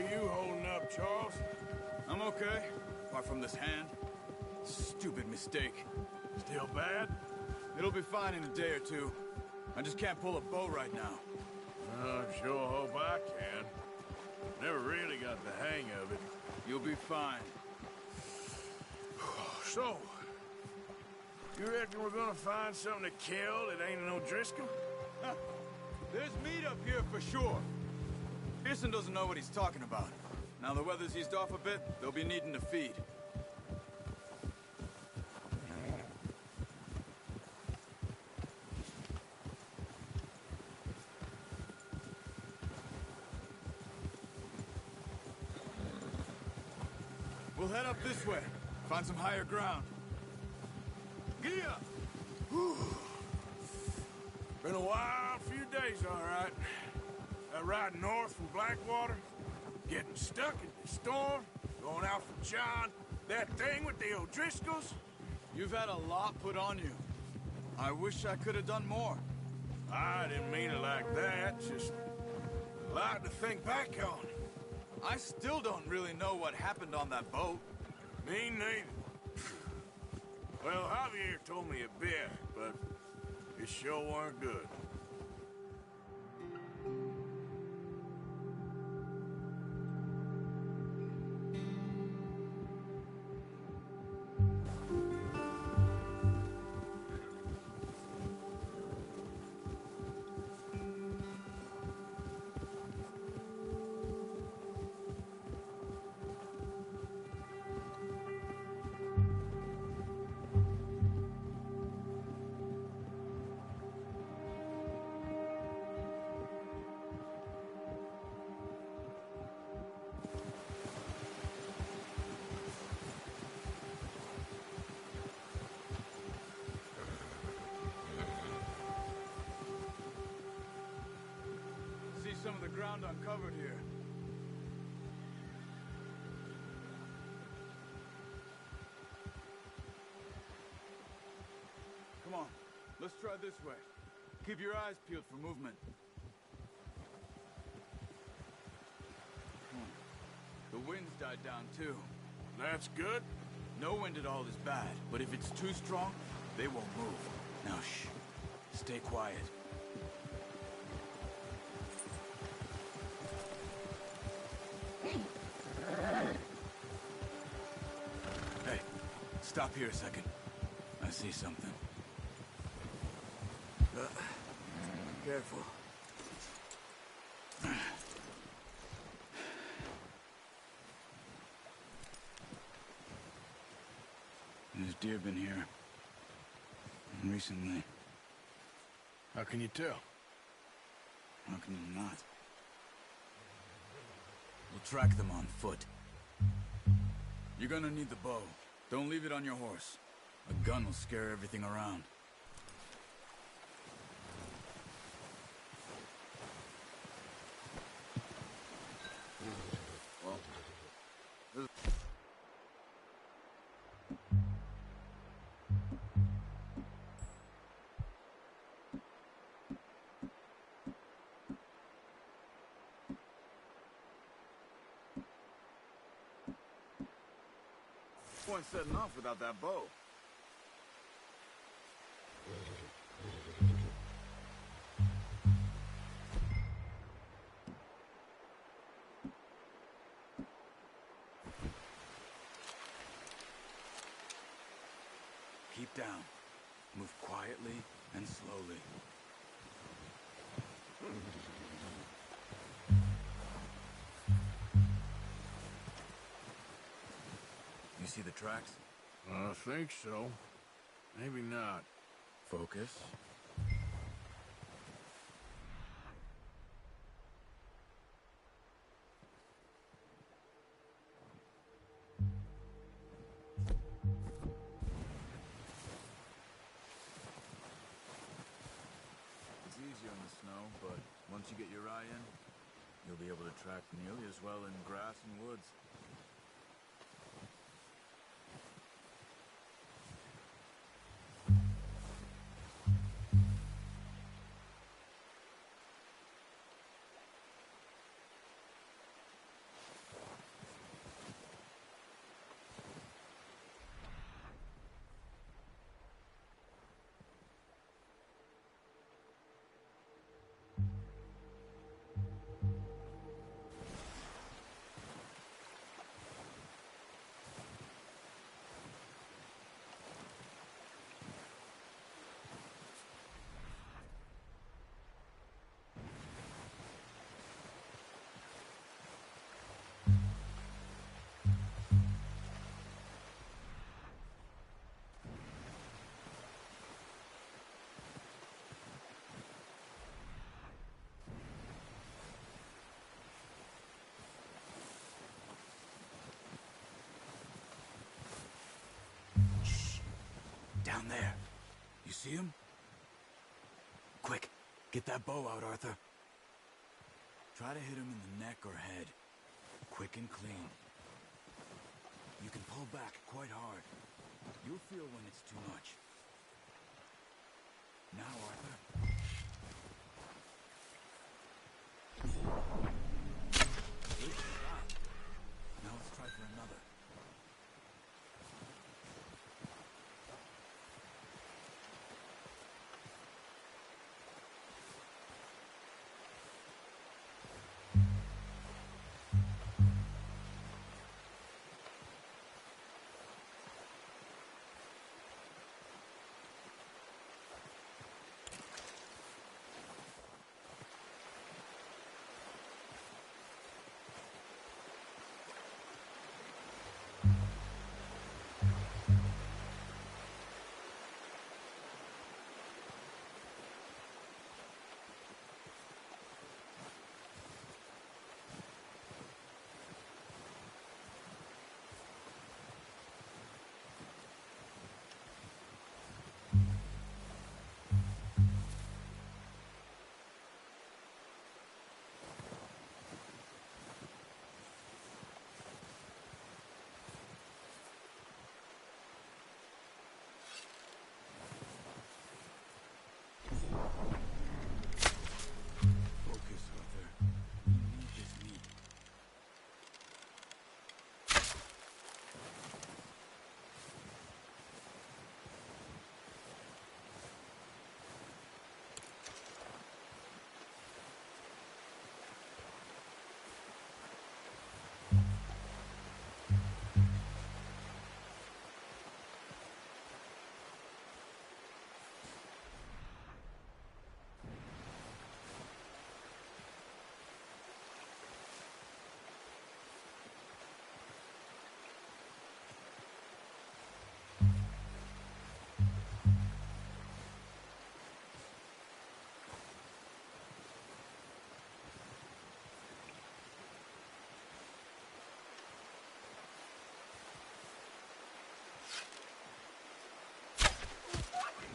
you holding up, Charles? I'm okay, apart from this hand. Stupid mistake. Still bad? It'll be fine in a day or two. I just can't pull a bow right now. I sure hope I can. Never really got the hang of it. You'll be fine. So, you reckon we're gonna find something to kill that ain't no Driscoll? Huh. There's meat up here for sure. Pearson doesn't know what he's talking about. Now the weather's eased off a bit, they'll be needing to feed. We'll head up this way. Find some higher ground. Giddy up! Whew. Been a wild few days, all right. That ride north from Blackwater, getting stuck in the storm, going out from John, that thing with the O'Driscolls. You've had a lot put on you. I wish I could have done more. I didn't mean it like that, just a lot to think back on. I still don't really know what happened on that boat. Me neither. Well, Javier told me a bit, but it sure weren't good. Some of the ground uncovered here. Come on, let's try this way. Keep your eyes peeled for movement. The wind's died down too. That's good. No wind at all is bad, but if it's too strong, they won't move. Now shh, stay quiet. Hey, stop here a second. I see something. Careful. There's deer been here. Recently. How can you tell? How can you not? We'll track them on foot. You're gonna need the bow. Don't leave it on your horse. A gun will scare everything around. Point setting off without that bow. Keep down. Move quietly and slowly. You see the tracks? I think so. Maybe not. Focus. It's easier in the snow, but once you get your eye in, you'll be able to track nearly as well in grass and woods. there. You see him? Quick, get that bow out, Arthur. Try to hit him in the neck or head. Quick and clean. You can pull back quite hard. You'll feel when it's too much. Now, Arthur. Good shot. Now let's try for another.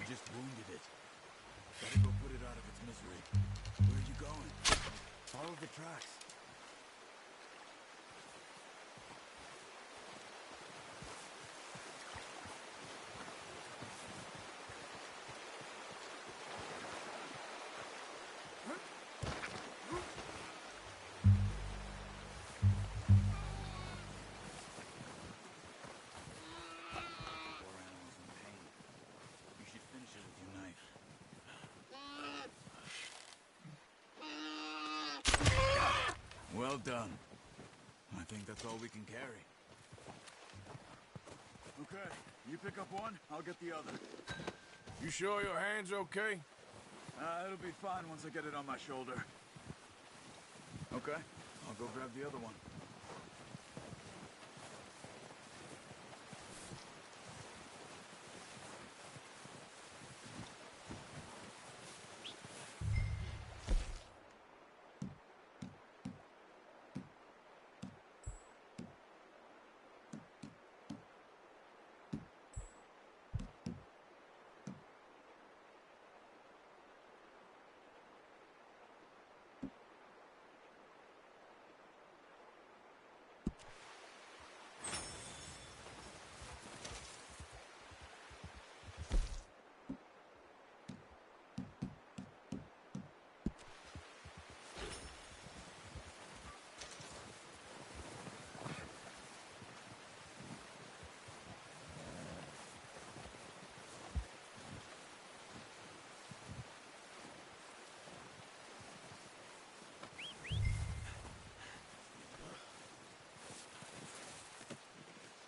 Just wounded it. Gotta go put it out of its misery. Where are you going? Follow the tracks. Well done. I think that's all we can carry. Okay, you pick up one, I'll get the other. You sure your hand's okay? It'll be fine once I get it on my shoulder. Okay, I'll go grab the other one.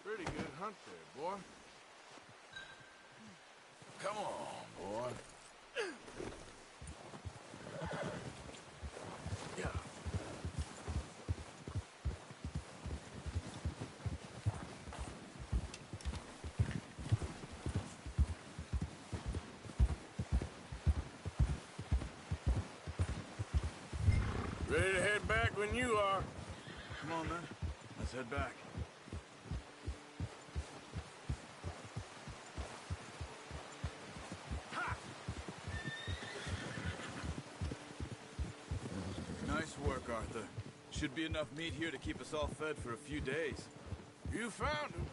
Pretty good hunt there, boy. Come on, boy. Yeah. Ready to head back when you are. Come on, then. Let's head back. Arthur. Should be enough meat here to keep us all fed for a few days. You found him.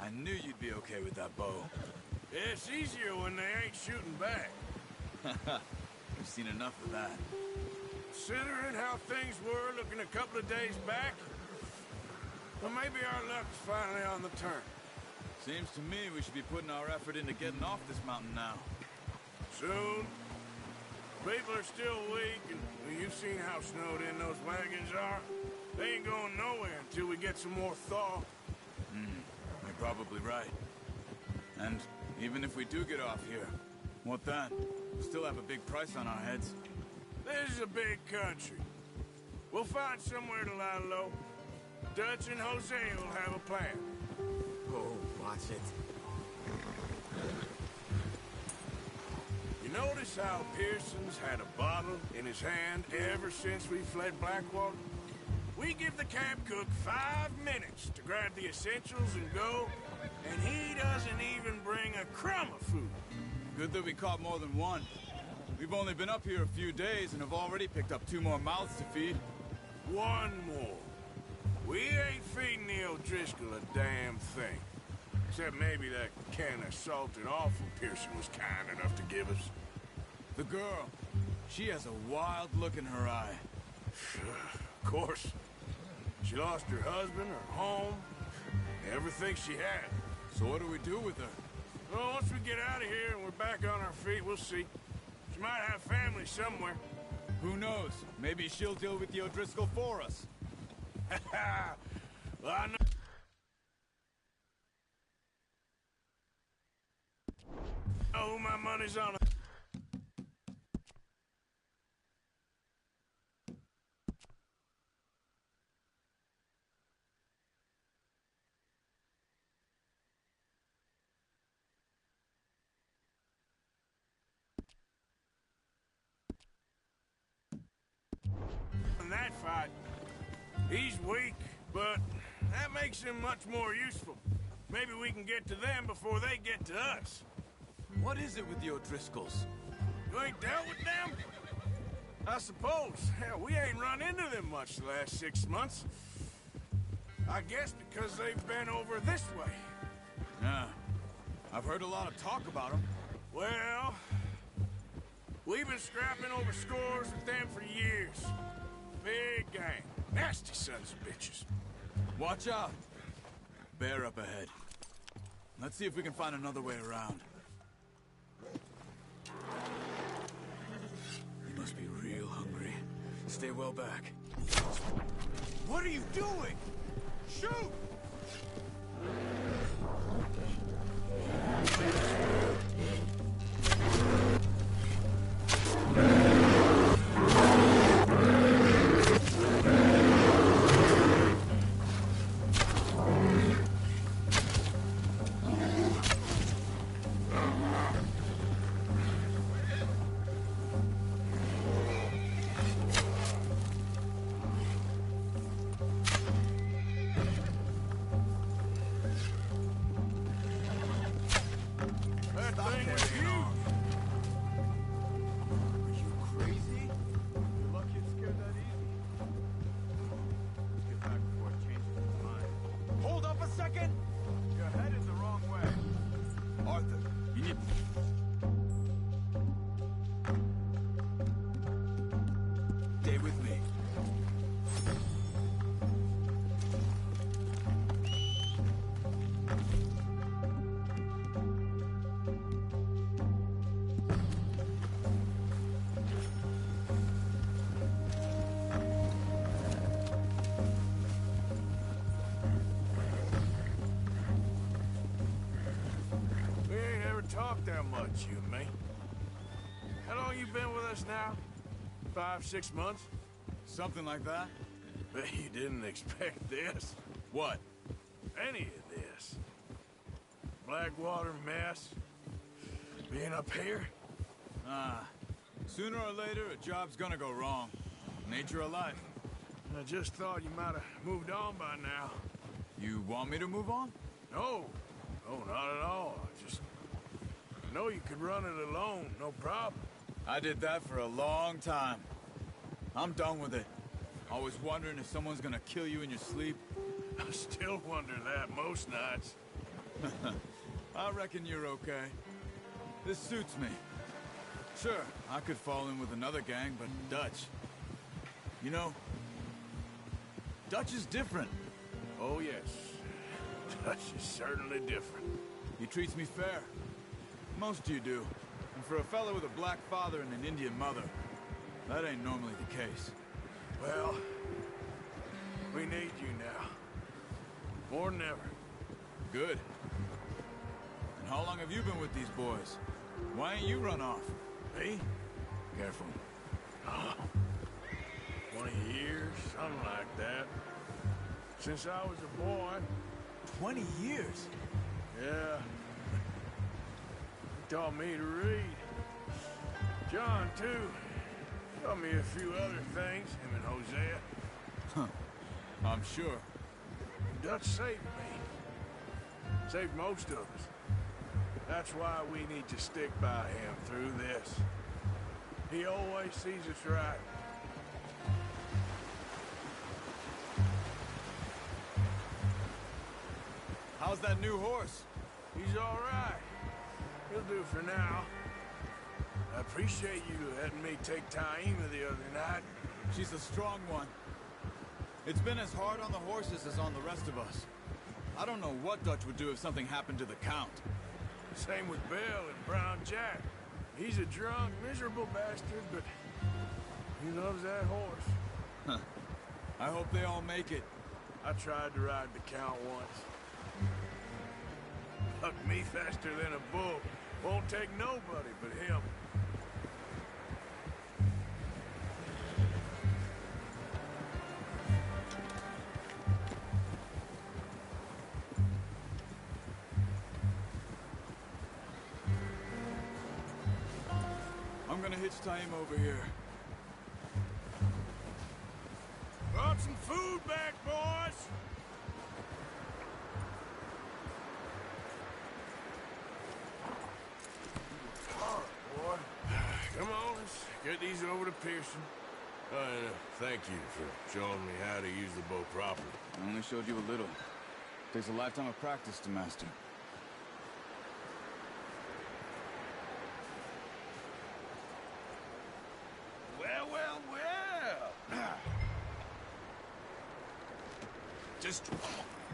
I knew you'd be okay with that bow. It's easier when they ain't shooting back. We've seen enough of that. Considering how things were looking a couple of days back, well, maybe our luck's finally on the turn. Seems to me we should be putting our effort into getting off this mountain now. Soon. People are still weak, and well, you've seen how snowed in those wagons are. They ain't going nowhere until we get some more thaw. You're probably right. And even if we do get off here, what then? We still have a big price on our heads. This is a big country. We'll find somewhere to lie low. Dutch and Jose will have a plan. Oh, watch it. You notice how Pearson's had a bottle in his hand ever since we fled Blackwater? We give the camp cook 5 minutes to grab the essentials and go, and he doesn't even bring a crumb of food. Good that we caught more than one. We've only been up here a few days and have already picked up 2 more mouths to feed. 1 more. We ain't feeding the O'Driscoll a damn thing. Except maybe that can of salted offal Pearson was kind enough to give us. The girl, she has a wild look in her eye. Of course. She lost her husband, her home, everything she had. So what do we do with her? Well, once we get out of here and we're back on our feet, we'll see. She might have family somewhere. Who knows? Maybe she'll deal with the O'Driscoll for us. Well, I know who my money's on. In that fight, he's weak, but that makes him much more useful. Maybe we can get to them before they get to us. What is it with the O'Driscolls? You ain't dealt with them? I suppose. Hell, we ain't run into them much the last 6 months. I guess because they've been over this way. Yeah. I've heard a lot of talk about them. Well, we've been scrapping over scores with them for years. Big gang. Nasty sons of bitches. Watch out. Bear up ahead. Let's see if we can find another way around. You must be real hungry. Stay well back. What are you doing? Shoot! That much, you and me. How long you been with us now? 5, 6 months? Something like that? Bet you didn't expect this. What? Any of this. Blackwater mess. Being up here. Sooner or later, a job's gonna go wrong. Nature of life. I just thought you might have moved on by now. You want me to move on? No. No, not at all. I know you could run it alone, no problem. I did that for a long time. I'm done with it. Always wondering if someone's gonna kill you in your sleep. I still wonder that most nights. I reckon you're okay. This suits me. Sure, I could fall in with another gang, but Dutch... You know, Dutch is different. Oh, yes. Dutch is certainly different. He treats me fair. Most of you do. And for a fellow with a black father and an Indian mother, that ain't normally the case. Well, we need you now. More than ever. Good. And how long have you been with these boys? Why ain't you run off? Me? Careful. 20 years, something like that. Since I was a boy. 20 years? Yeah. He taught me to read. John, too. Taught me a few other things, him and Hosea. Huh. I'm sure. Dutch saved me. Saved most of us. That's why we need to stick by him through this. He always sees us right. How's that new horse? He's all right. He'll do for now. I appreciate you letting me take Taima the other night. She's a strong one. It's been as hard on the horses as on the rest of us. I don't know what Dutch would do if something happened to the Count. Same with Bill and Brown Jack. He's a drunk, miserable bastard, but he loves that horse. Huh. I hope they all make it. I tried to ride the Count once. Bucked me faster than a bull. Won't take nobody but him. I'm gonna hitch Taima over here. Brought some food back, boys! All right, boy. Come on, let's get these over to Pearson. Thank you for showing me how to use the boat properly. I only showed you a little. Takes a lifetime of practice to master. Well, well, well. Just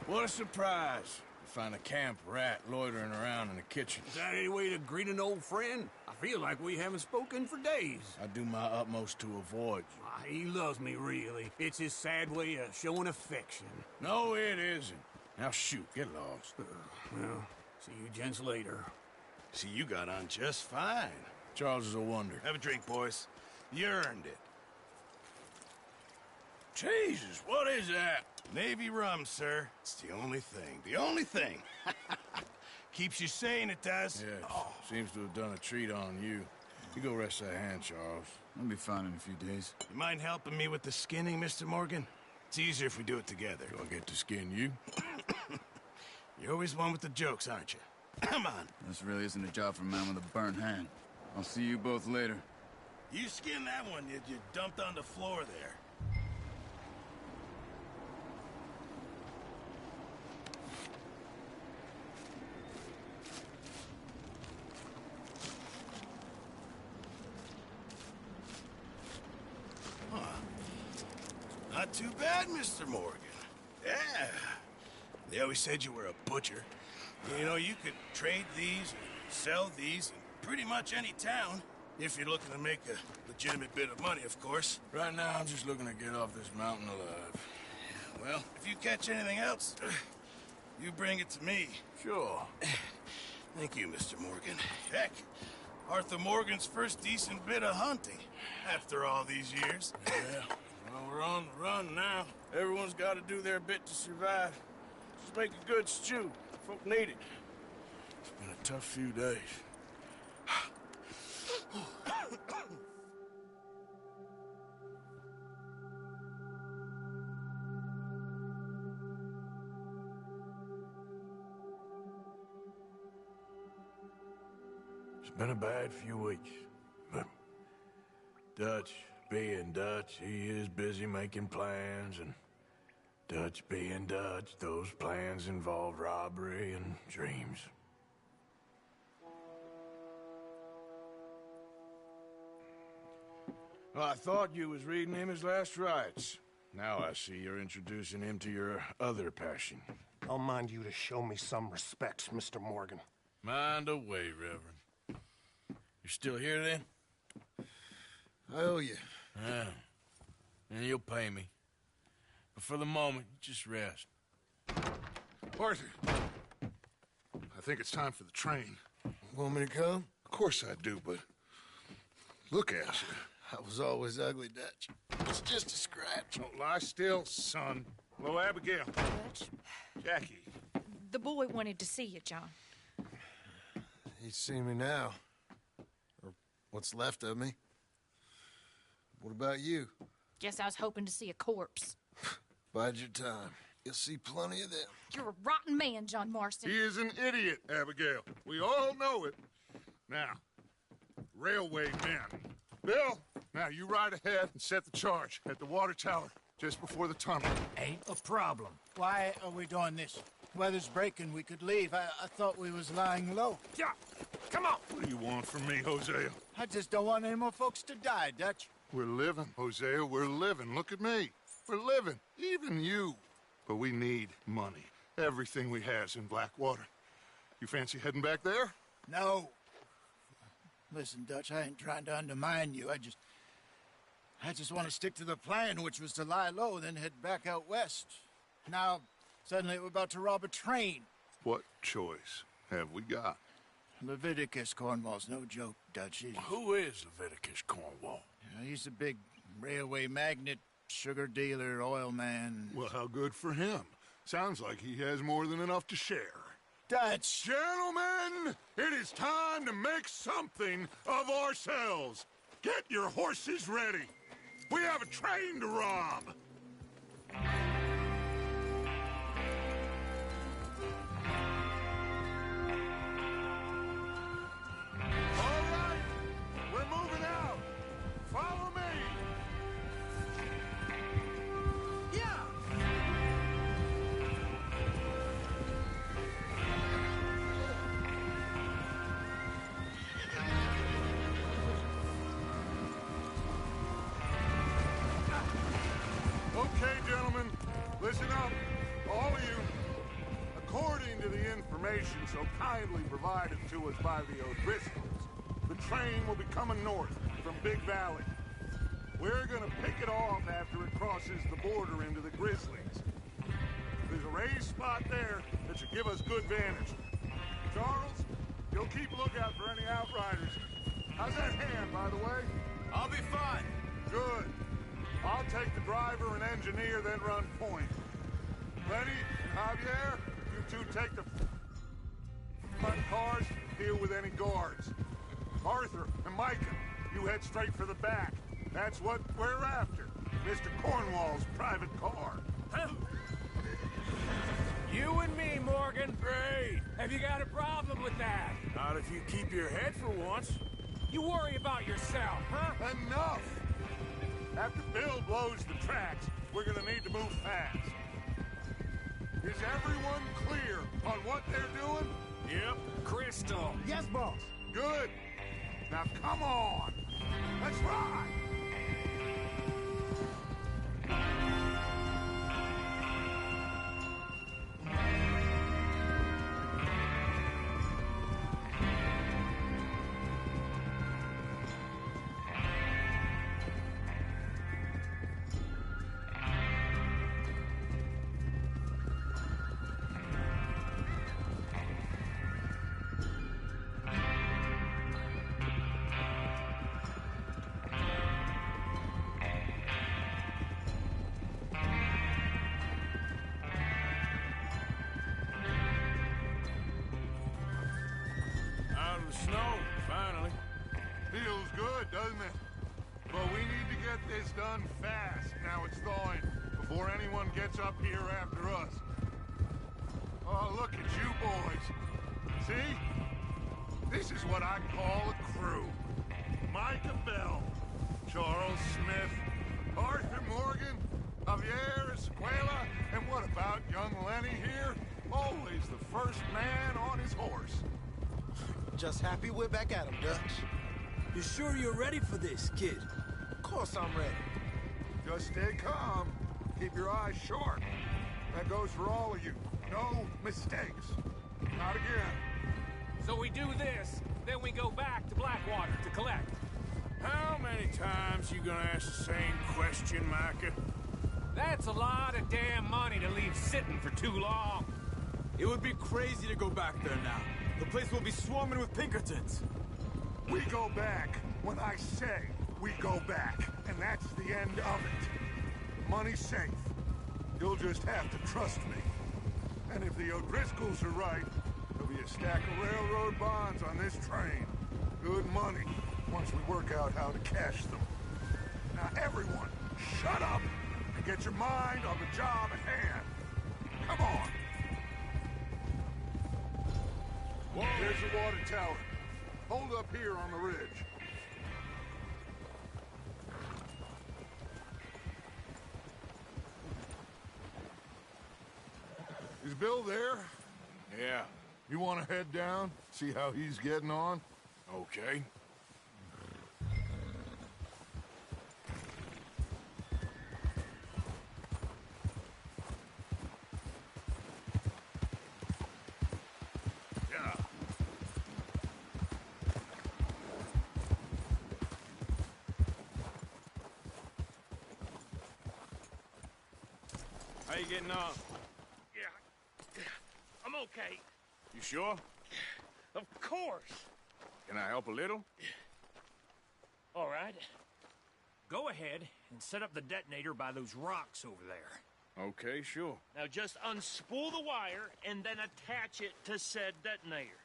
what a surprise to find a camp rat loitering around in the kitchen. Is that any way to greet an old friend? I feel like we haven't spoken for days. I do my utmost to avoid you. He loves me, really. It's his sad way of showing affection. No, it isn't. Now shoot, get lost. Well, see you gents later. See, you got on just fine. Charles is a wonder. Have a drink, boys. You earned it. Jesus, what is that? Navy rum, sir. It's the only thing. The only thing. Keeps you sane, it does. Yes, seems to have done a treat on you. You go rest that hand, Charles. I'll be fine in a few days. You mind helping me with the skinning, Mr. Morgan? It's easier if we do it together. Do I get to skin you? You're always one with the jokes, aren't you? Come on. This really isn't a job for a man with a burnt hand. I'll see you both later. You skinned that one you dumped on the floor there. Not too bad, Mr. Morgan. Yeah. They always said you were a butcher. You know, you could trade these, and sell these in pretty much any town. If you're looking to make a legitimate bit of money, of course. Right now, I'm just looking to get off this mountain alive. Well, if you catch anything else, you bring it to me. Sure. Thank you, Mr. Morgan. Heck, Arthur Morgan's first decent bit of hunting after all these years. Yeah. Well, we're on the run now. Everyone's got to do their bit to survive. Just make a good stew. Folk need it. It's been a tough few days. It's been a bad few weeks, but Dutch being Dutch, he is busy making plans, and Dutch being Dutch, those plans involve robbery and dreams. Well, I thought you was reading him his last rites. Now I see you're introducing him to your other passion. I'll mind you to show me some respect, Mr. Morgan. Mind away, Reverend. You still here, then? I owe you. Yeah. And you'll pay me. But for the moment, just rest. Arthur, I think it's time for the train. Want me to come? Of course I do, but look at you. I was always ugly, Dutch. It's just a scratch. Don't lie still, son. Hello, Abigail. Dutch, Jackie. the boy wanted to see you, John. He's seen me now. Or what's left of me. What about you? Guess I was hoping to see a corpse. Bide your time. You'll see plenty of them. You're a rotten man, John Marston. He is an idiot, Abigail. We all know it. Now, railway men. Bill, now you ride ahead and set the charge at the water tower just before the tunnel. Ain't a problem. Why are we doing this? Weather's breaking, we could leave. I thought we was lying low. Yeah, come on. What do you want from me, Hosea? I just don't want any more folks to die, Dutch. We're living, Hosea, we're living. Look at me. We're living, even you. But we need money. Everything we has in Blackwater. You fancy heading back there? No. Listen, Dutch, I ain't trying to undermine you. I just want to stick to the plan, which was to lie low, then head back out west. Now, suddenly we're about to rob a train. What choice have we got? Leviticus Cornwall's no joke, Dutch. Who is Leviticus Cornwall? He's a big railway magnate, sugar dealer, oil man. Well, how good for him. Sounds like he has more than enough to share. Dutch! Gentlemen, it is time to make something of ourselves. Get your horses ready. We have a train to rob. All right, we're moving out. Follow me. Okay, gentlemen, listen up, all of you. According to the information so kindly provided to us by the O'Driscolls, the train will be coming north from Big Valley. We're gonna pick it off after it crosses the border into the Grizzlies. There's a raised spot there that should give us good vantage. Charles, you'll keep lookout for any outriders. How's that hand, by the way? I'll be fine. Good. I'll take the driver and engineer, then run point. Lenny and Javier, you two take the front cars, deal with any guards. Arthur and Micah, you head straight for the back. That's what we're after. Mr. Cornwall's private car. Huh? You and me, Morgan. Great. Have you got a problem with that? Not if you keep your head for once. You worry about yourself, huh? Enough! After Bill blows the tracks, we're gonna need to move fast. Is everyone clear on what they're doing? Yep. Crystal. Yes, boss. Good. Now come on. Let's ride. Out of the snow, finally. Feels good, doesn't it? But we need to get this done fast, now it's thawing, before anyone gets up here after us. Oh, look at you boys. See? This is what I call a crew. Micah Bell, Charles Smith, Arthur Morgan, Javier Escuela, and what about young Lenny here? Always the first man on his horse. Just happy we're back at him, Dutch. You sure you're ready for this, kid? Of course I'm ready. Just stay calm. Keep your eyes sharp. That goes for all of you. No mistakes. Not again. So we do this, then we go back to Blackwater to collect. How many times you gonna ask the same question, Micah? That's a lot of damn money to leave sitting for too long. It would be crazy to go back there now. The place will be swarming with Pinkertons. We go back when I say we go back, and that's the end of it. Money's safe. You'll just have to trust me. And if the O'Driscolls are right, there'll be a stack of railroad bonds on this train. Good money, once we work out how to cash them. Now everyone, shut up and get your mind on the job at hand. Come on. There's the water tower. Hold up here on the ridge. Is Bill there? Yeah, You want to head down? See how he's getting on? okay. Yeah. How you getting on? Yeah, I'm okay. You sure? Of course. Can I help a little? All right. Go ahead and set up the detonator by those rocks over there. Okay, sure. Now just unspool the wire and then attach it to said detonator.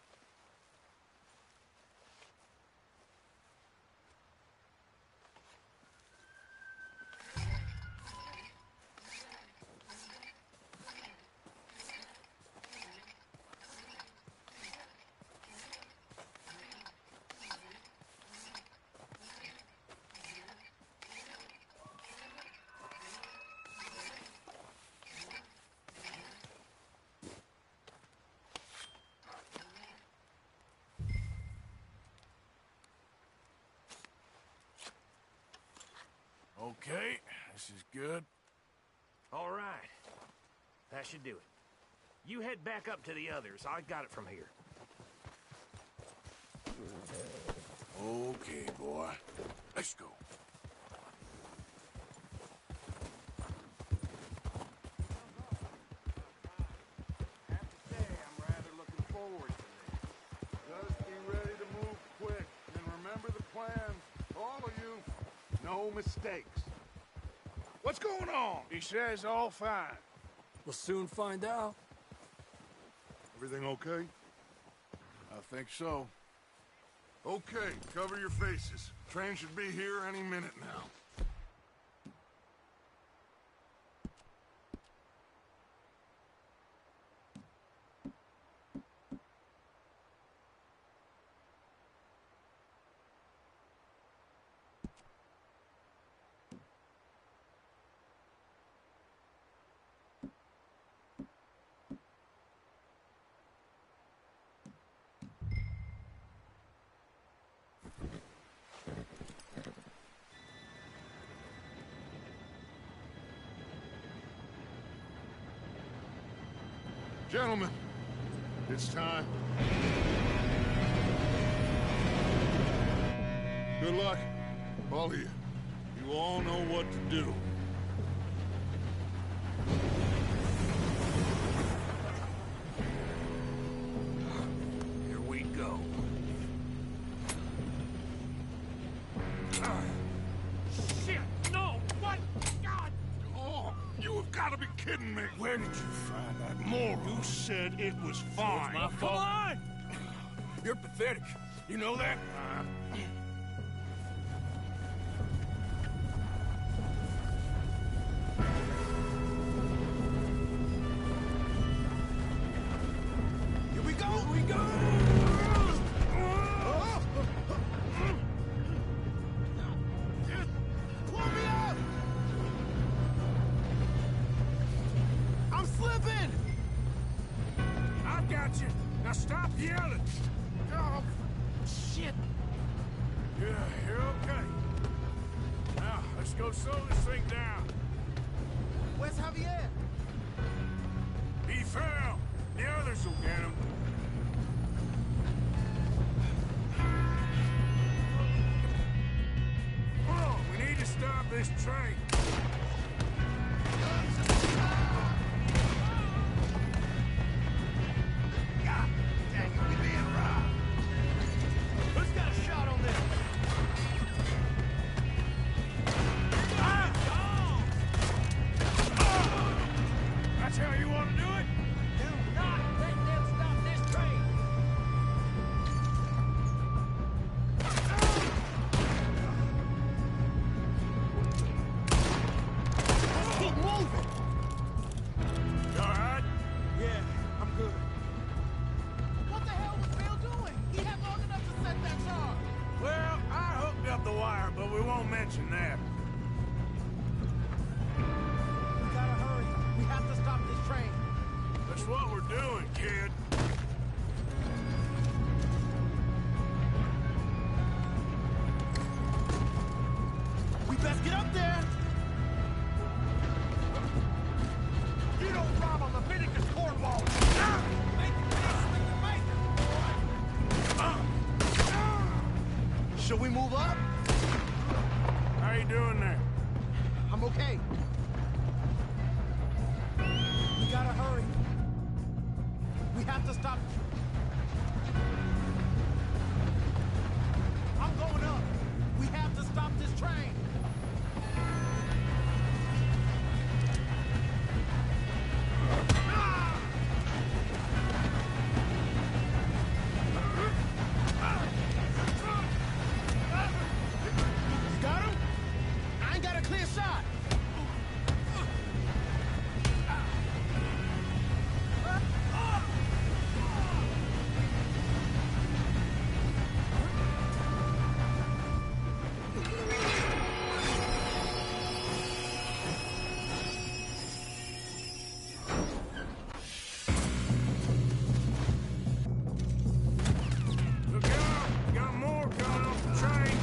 Okay, this is good. All right. That should do it. You head back up to the others. I got it from here. Okay, boy. Let's go. I have to say, I'm rather looking forward to this. Just be ready to move quick, and remember the plan. All of you, no mistakes. What's going on? He says all fine. We'll soon find out. Everything okay? I think so. Okay, cover your faces. Train should be here any minute now. Gentlemen, it's time. Good luck, all of you. You all know what to do. Here we go. Shit! No! What? God! Oh, you have got to be kidding me. Where did you find that moron? You said it was fine. My fault. Come on! You're pathetic. You know that? Here we go! Here we go! got you. Now stop yelling. Oh, shit. Yeah, you're okay. Now, let's go slow this thing down. Where's Javier? He fell. The others will get him. Come on, we need to stop this train. God dang it, we being robbed. Who's got a shot on this? That's how you want to do it? Do not let them stop this train! Let's keep moving. You all right? Yeah, I'm good. What the hell was Bill doing? He had long enough to set that charge. Well, I hooked up the wire, but we won't mention that. We gotta hurry. We have to stop this train. That's what we're doing, kid. We best get up there. You don't rob on Leviticus Cornwall. Make it, Should we move up? How you doing there? I'm okay. We gotta hurry. We have to stop. I'm going up. We have to stop this train. You got him? I ain't got a clear shot. Look out! We got more coming off the train.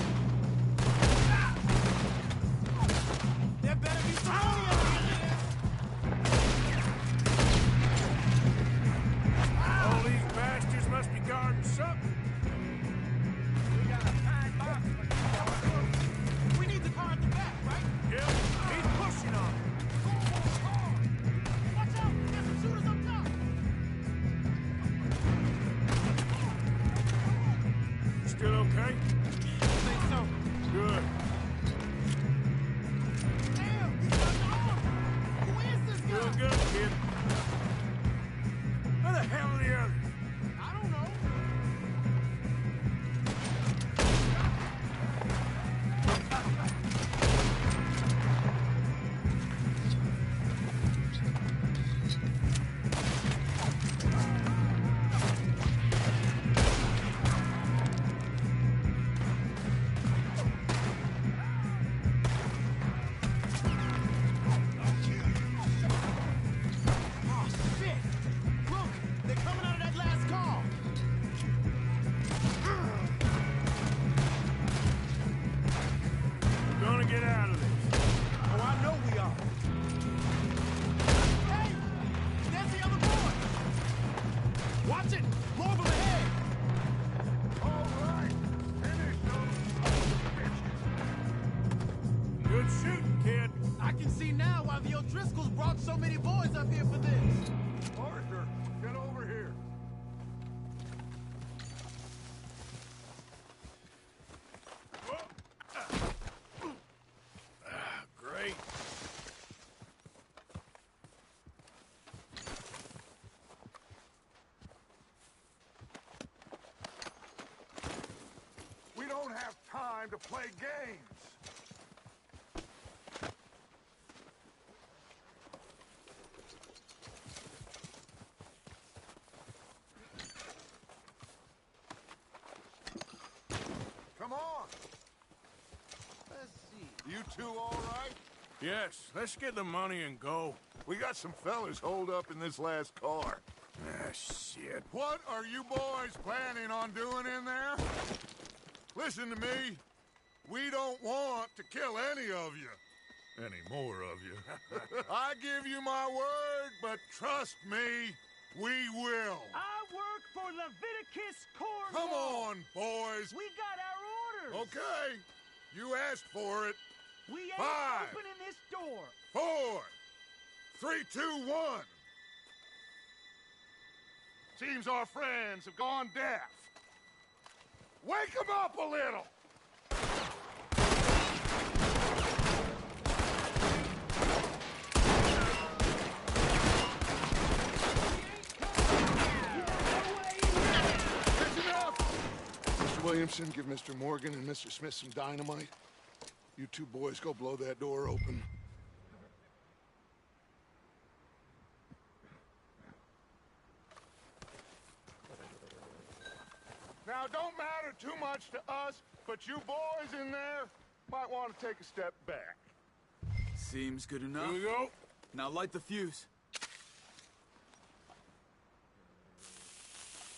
There better be some money up here. All these bastards must be guarding something. We got a fine box, but We need the car at the back, right? Yep, he's pushing on it. Watch out! There's some shooters up top! Still okay? I think so. Good. Damn! He's got the arm! Who is this guy? Doing good, kid. Where the hell are the others? I don't know. Oh, shit! Look! They're coming out of that last car! We're gonna get out of this. Oh, I know we are. Hey! There's the other boy! Watch it! Marble ahead! All right. Finish those Good shooting, kid. I can see now why the O'Driscolls brought so many boys up here for this. Arthur, get over here. Great. We don't have time to play games. Come on. Let's see. You two all right? Yes, let's get the money and go. We got some fellas holed up in this last car. Ah, shit. What are you boys planning on doing in there? Listen to me. We don't want to kill any of you. Any more of you. I give you my word, but trust me, we will. I work for Leviticus Corps. Come on, boys. We got our orders. Okay. You asked for it. We ain't 5, opening this door. 4, 3, 2, 1. Seems our friends have gone deaf. Wake them up a little. Williamson, give Mr. Morgan and Mr. Smith some dynamite. You two boys go blow that door open. Now, don't matter too much to us, but you boys in there might want to take a step back. Seems good enough. Here we go. Now light the fuse.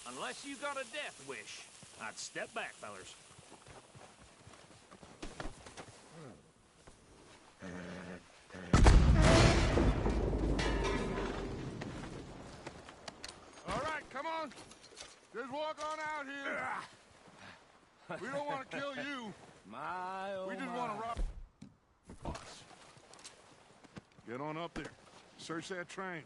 Unless you got a death wish, I'd step back, fellers. All right, come on. Just walk on out here. We don't want to kill you. My, oh We just my. want to rob us. Get on up there. Search that train.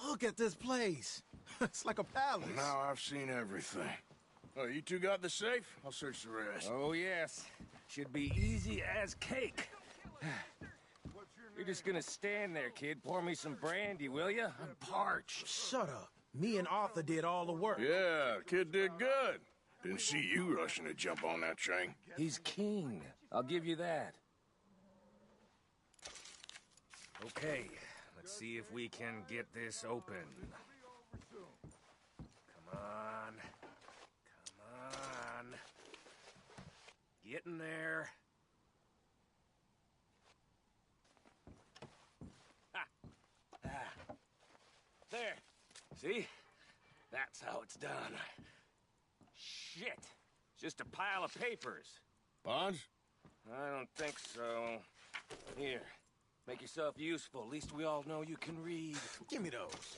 Look at this place. It's like a palace. Now I've seen everything. Oh, you two got the safe? I'll search the rest. Oh, yes. Should be easy as cake. You're just gonna stand there, kid. Pour me some brandy, will you? I'm parched. Shut up. Me and Arthur did all the work. Yeah, kid did good. Didn't see you rushing to jump on that train. He's king. I'll give you that. Okay, let's see if we can get this open. Come on. Come on. Get in there. There. See? That's how it's done. Shit. It's just a pile of papers. Bonds? I don't think so. Here. Make yourself useful. At least we all know you can read. Give me those.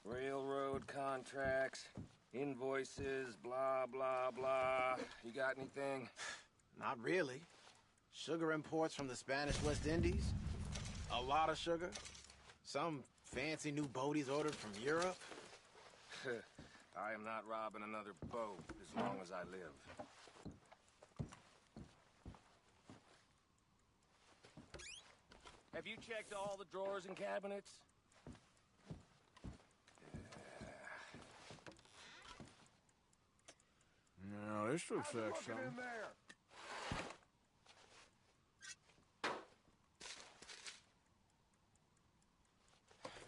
Railroad contracts, invoices, blah, blah, blah. You got anything? Not really. Sugar imports from the Spanish West Indies. A lot of sugar. Some fancy new boaties ordered from Europe. I am not robbing another boat as long as I live. Have you checked all the drawers and cabinets? No, this looks like something.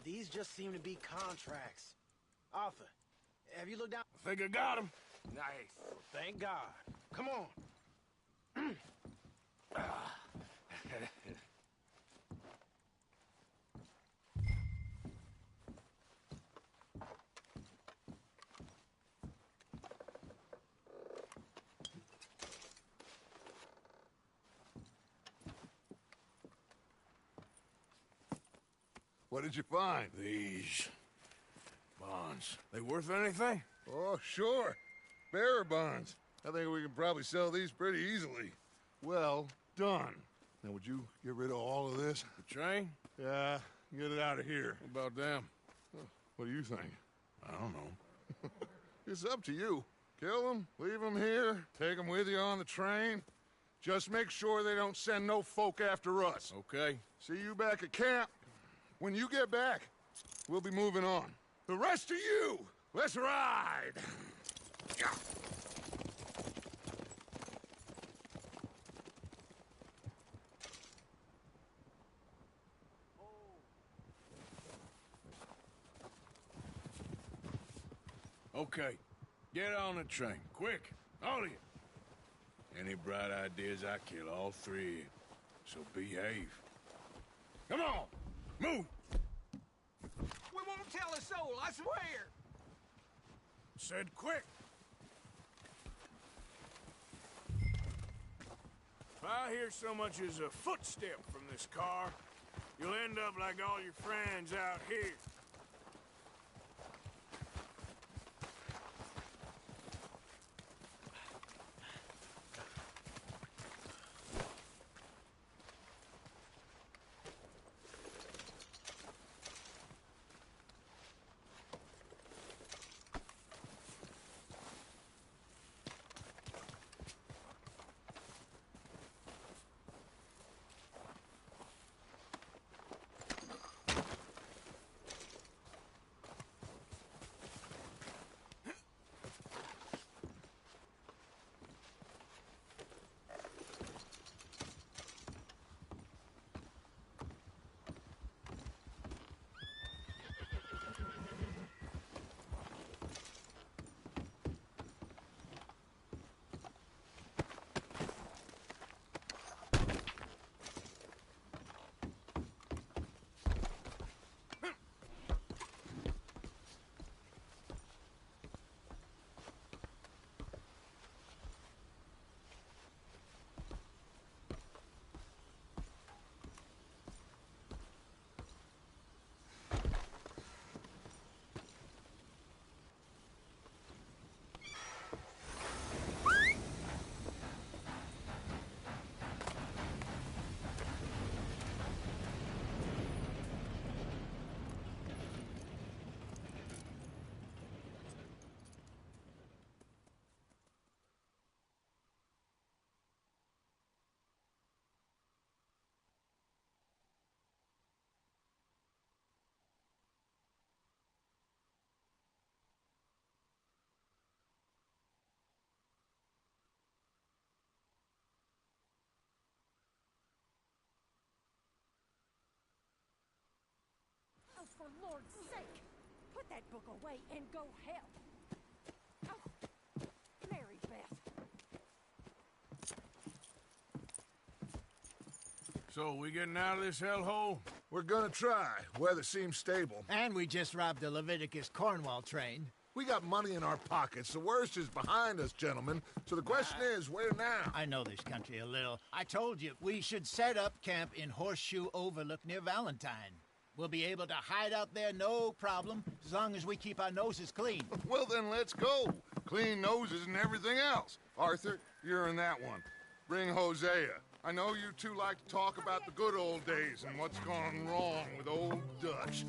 These just seem to be contracts. Arthur, have you looked down? I think I got him. Nice. Thank God. Come on. What did you find? These bonds. They worth anything? Oh, sure. Bearer bonds. I think we can probably sell these pretty easily. Well done. Now, would you get rid of all of this? The train? Yeah, get it out of here. What about them? What do you think? I don't know. It's up to you. Kill them, leave them here, take them with you on the train. Just make sure they don't send no folk after us. Okay. See you back at camp. When you get back, we'll be moving on. The rest of you, let's ride! Okay, get on the train, quick, all of you. Any bright ideas, I kill all three of you. So behave. Come on, move! We won't tell a soul, I swear! Said quick! If I hear so much as a footstep from this car, you'll end up like all your friends out here. Oh, for Lord's sake! Put that book away and go help! Oh, Mary Beth. So, we getting out of this hellhole? We're gonna try. Weather seems stable. And we just robbed the Leviticus Cornwall train. We got money in our pockets. The worst is behind us, gentlemen. So the question is, where now? I know this country a little. I told you, we should set up camp in Horseshoe Overlook near Valentine. We'll be able to hide out there, no problem, as long as we keep our noses clean. Well, then let's go. Clean noses and everything else. Arthur, you're in that one. Bring Hosea. I know you two like to talk about the good old days and what's gone wrong with old Dutch.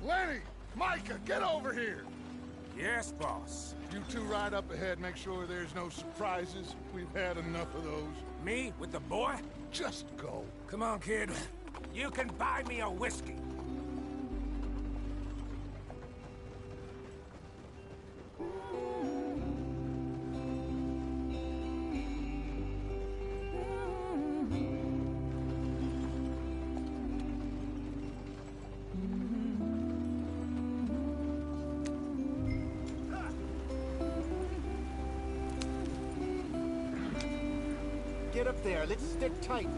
Lenny! Micah, get over here! Yes, boss. You two ride up ahead, make sure there's no surprises. We've had enough of those. Me with the boy? Just go. Come on, kid. You can buy me a whiskey. Get up there. Let's stick tight.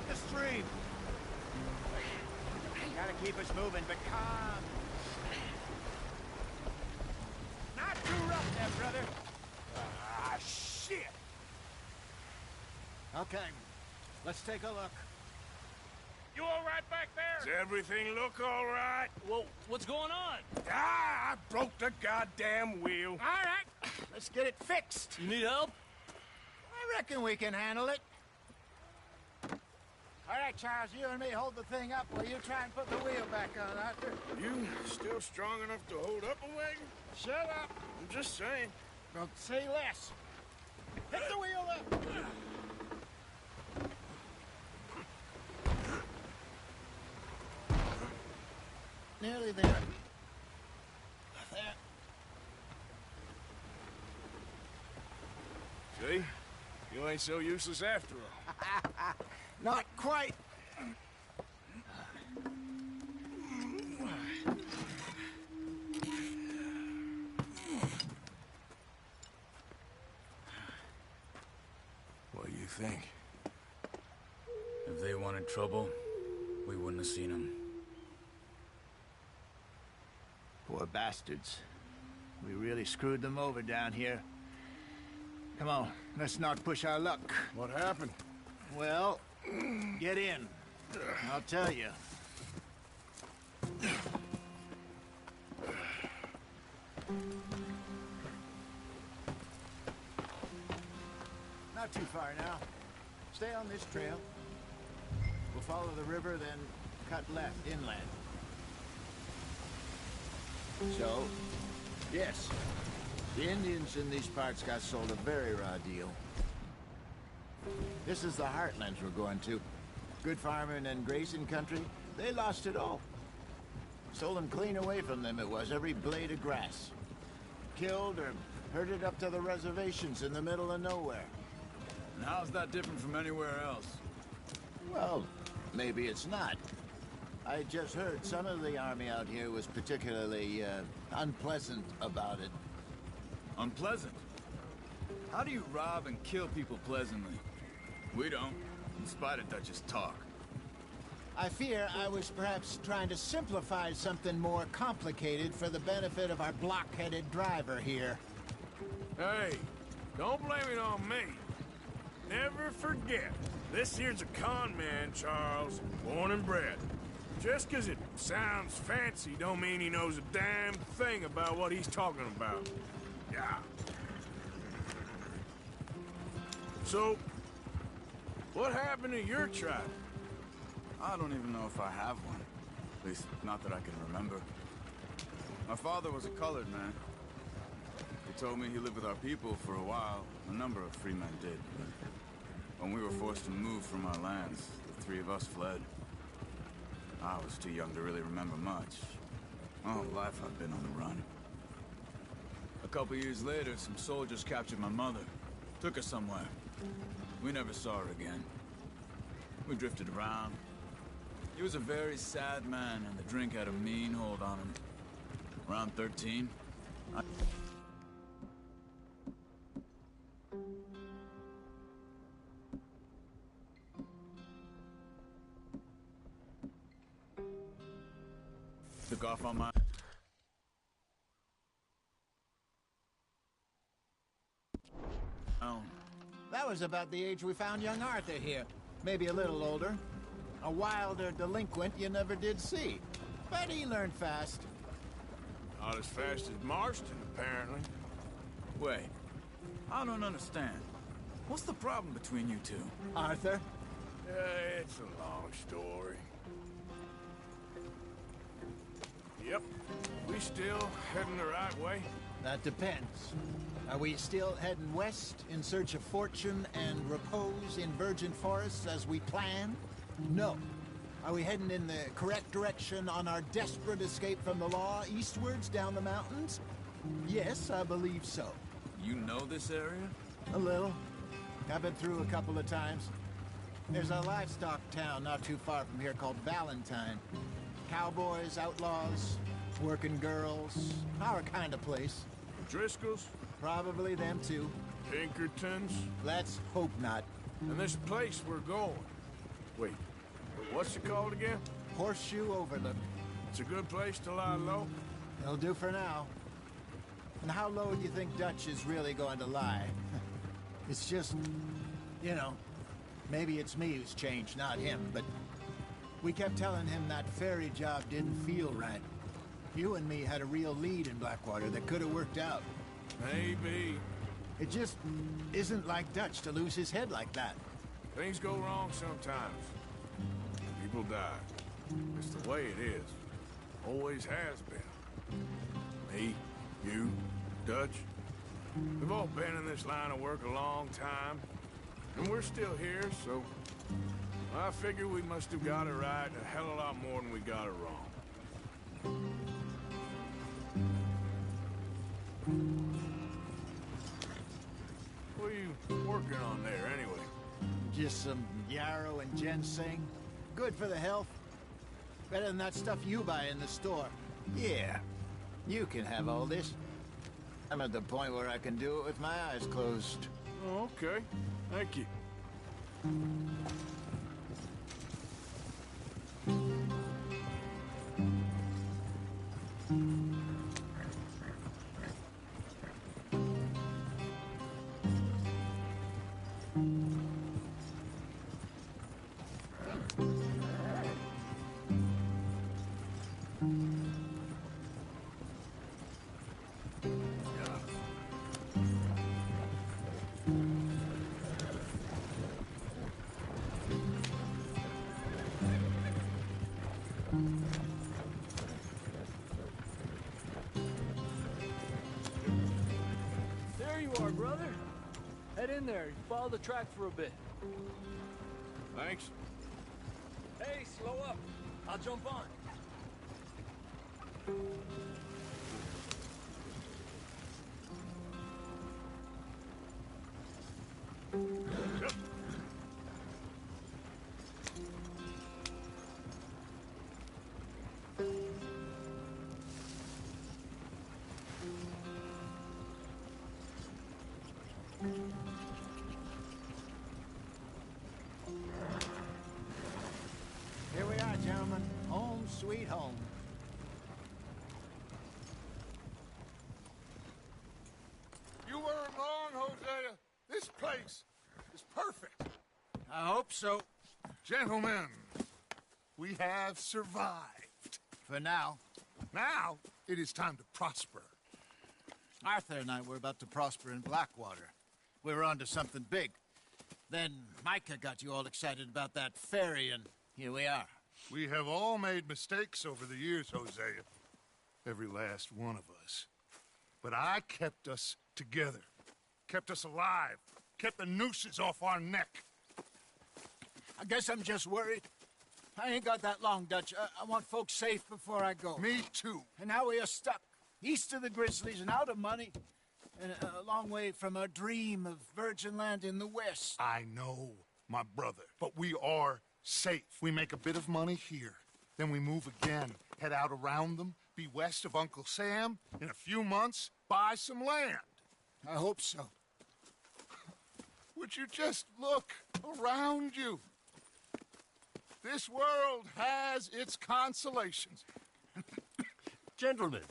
the stream. Gotta keep us moving, but calm. Not too rough there, brother. Ah, shit! Okay, let's take a look. You all right back there? Does everything look all right? Well, what's going on? Ah, I broke the goddamn wheel. All right, let's get it fixed. You need help? I reckon we can handle it. All right, Charles, you and me hold the thing up while you try and put the wheel back on, Arthur. You still strong enough to hold up a wagon? Shut up. I'm just saying. Don't say less. Hit the wheel up. Nearly there. There. See? You ain't so useless after all. Not quite. What do you think? If they wanted trouble, we wouldn't have seen them. Poor bastards. We really screwed them over down here. Come on, let's not push our luck. What happened? Well, get in. I'll tell you. Not too far now. Stay on this trail. We'll follow the river, then cut left inland. So, yes, the Indians in these parts got sold a very raw deal. This is the heartlands we're going to. Good farming and grazing country, they lost it all. Sold them clean away from them, it was, every blade of grass. Killed or herded up to the reservations in the middle of nowhere. And how's that different from anywhere else? Well, maybe it's not. I just heard some of the army out here was particularly, unpleasant about it. Unpleasant? How do you rob and kill people pleasantly? We don't, in spite of Dutch's talk. I fear I was perhaps trying to simplify something more complicated for the benefit of our block-headed driver here. Hey, don't blame it on me. Never forget, this here's a con man, Charles, born and bred. Just 'cause it sounds fancy don't mean he knows a damn thing about what he's talking about. Yeah. So, what happened to your tribe? I don't even know if I have one. At least, not that I can remember. My father was a colored man. He told me he lived with our people for a while. A number of free men did. When we were forced to move from our lands, the three of us fled. I was too young to really remember much. All life I've been on the run. A couple years later, some soldiers captured my mother. Took her somewhere. We never saw her again. We drifted around. He was a very sad man, and the drink had a mean hold on him. Around 13, took off on my own. That was about the age we found young Arthur here. Maybe a little older. A wilder delinquent you never did see. But he learned fast. Not as fast as Marston, apparently. Wait, I don't understand. What's the problem between you two? Arthur? It's a long story. Yep. We still heading the right way? That depends. Are we still heading west in search of fortune and repose in virgin forests as we planned? No. Are we heading in the correct direction on our desperate escape from the law eastwards down the mountains? Yes, I believe so. You know this area? A little. I've been through a couple of times. There's a livestock town not too far from here called Valentine. Cowboys, outlaws, working girls, our kind of place. Driscoll's? Probably them too. Pinkertons? Let's hope not. And this place we're going. Wait, what's it called again? Horseshoe Overlook. It's a good place to lie low? It'll do for now. And how low do you think Dutch is really going to lie? It's just, you know, maybe it's me who's changed, not him, but we kept telling him that ferry job didn't feel right. You and me had a real lead in Blackwater that could have worked out. Maybe. It just isn't like Dutch to lose his head like that. Things go wrong sometimes. People die. It's the way it is. Always has been. Me, you, Dutch. We've all been in this line of work a long time. And we're still here, so... I figure we must have got it right a hell of a lot more than we got it wrong. What are you working on there, anyway? Just some yarrow and ginseng. Good for the health. Better than that stuff you buy in the store. Yeah, you can have all this. I'm at the point where I can do it with my eyes closed. Oh, okay. Thank you. There you are, brother. Head in there. Follow the track for a bit. Thanks. Hey, slow up. I'll jump on. Yep. Here we are, gentlemen. Home sweet home. You weren't wrong, Hosea. This place is perfect. I hope so. Gentlemen, we have survived. For now. Now, it is time to prosper. Arthur and I were about to prosper in Blackwater. We were on to something big. Then Micah got you all excited about that ferry, and here we are. We have all made mistakes over the years, Hosea. Every last one of us. But I kept us together. Kept us alive. Kept the nooses off our neck. I guess I'm just worried. I ain't got that long, Dutch. I want folks safe before I go. Me too. And now we are stuck. East of the Grizzlies and out of money. And a long way from our dream of virgin land in the west. I know, my brother. But we are safe. We make a bit of money here. Then we move again. Head out around them. Be west of Uncle Sam. In a few months, buy some land. I hope so. Would you just look around you? This world has its consolations. Gentlemen,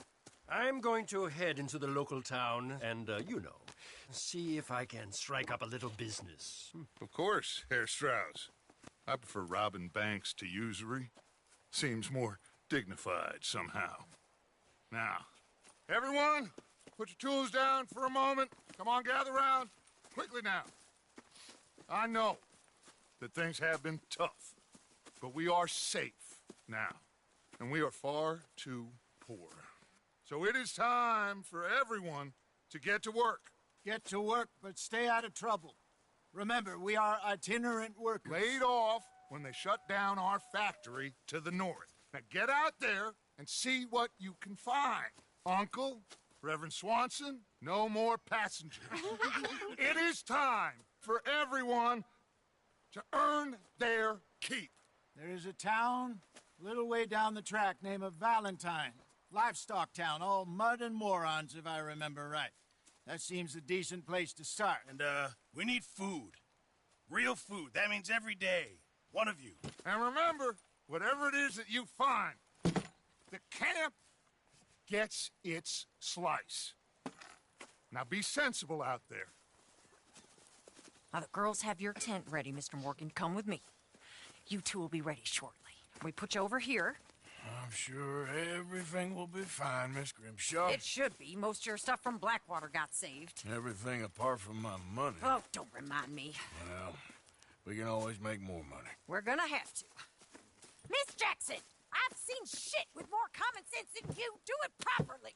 I'm going to head into the local town and, you know, see if I can strike up a little business. Of course, Herr Strauss. I prefer robbing banks to usury. Seems more dignified somehow. Now, everyone, put your tools down for a moment. Come on, gather round. Quickly now. I know that things have been tough, but we are safe now, and we are far too poor. So it is time for everyone to get to work. Get to work, but stay out of trouble. Remember, we are itinerant workers. Laid off when they shut down our factory to the north. Now get out there and see what you can find. Uncle, Reverend Swanson, no more passengers. It is time for everyone to earn their keep. There is a town a little way down the track named Valentine. Livestock town, all mud and morons, if I remember right. That seems a decent place to start. And, we need food. Real food. That means every day. One of you. And remember, whatever it is that you find, the camp gets its slice. Now be sensible out there. Now the girls have your tent ready, Mr. Morgan. Come with me. You two will be ready shortly. We put you over here. I'm sure everything will be fine, Miss Grimshaw. It should be. Most of your stuff from Blackwater got saved. Everything apart from my money. Oh, don't remind me. Well, we can always make more money. We're gonna have to. Miss Jackson, I've seen shit with more common sense than you. Do it properly.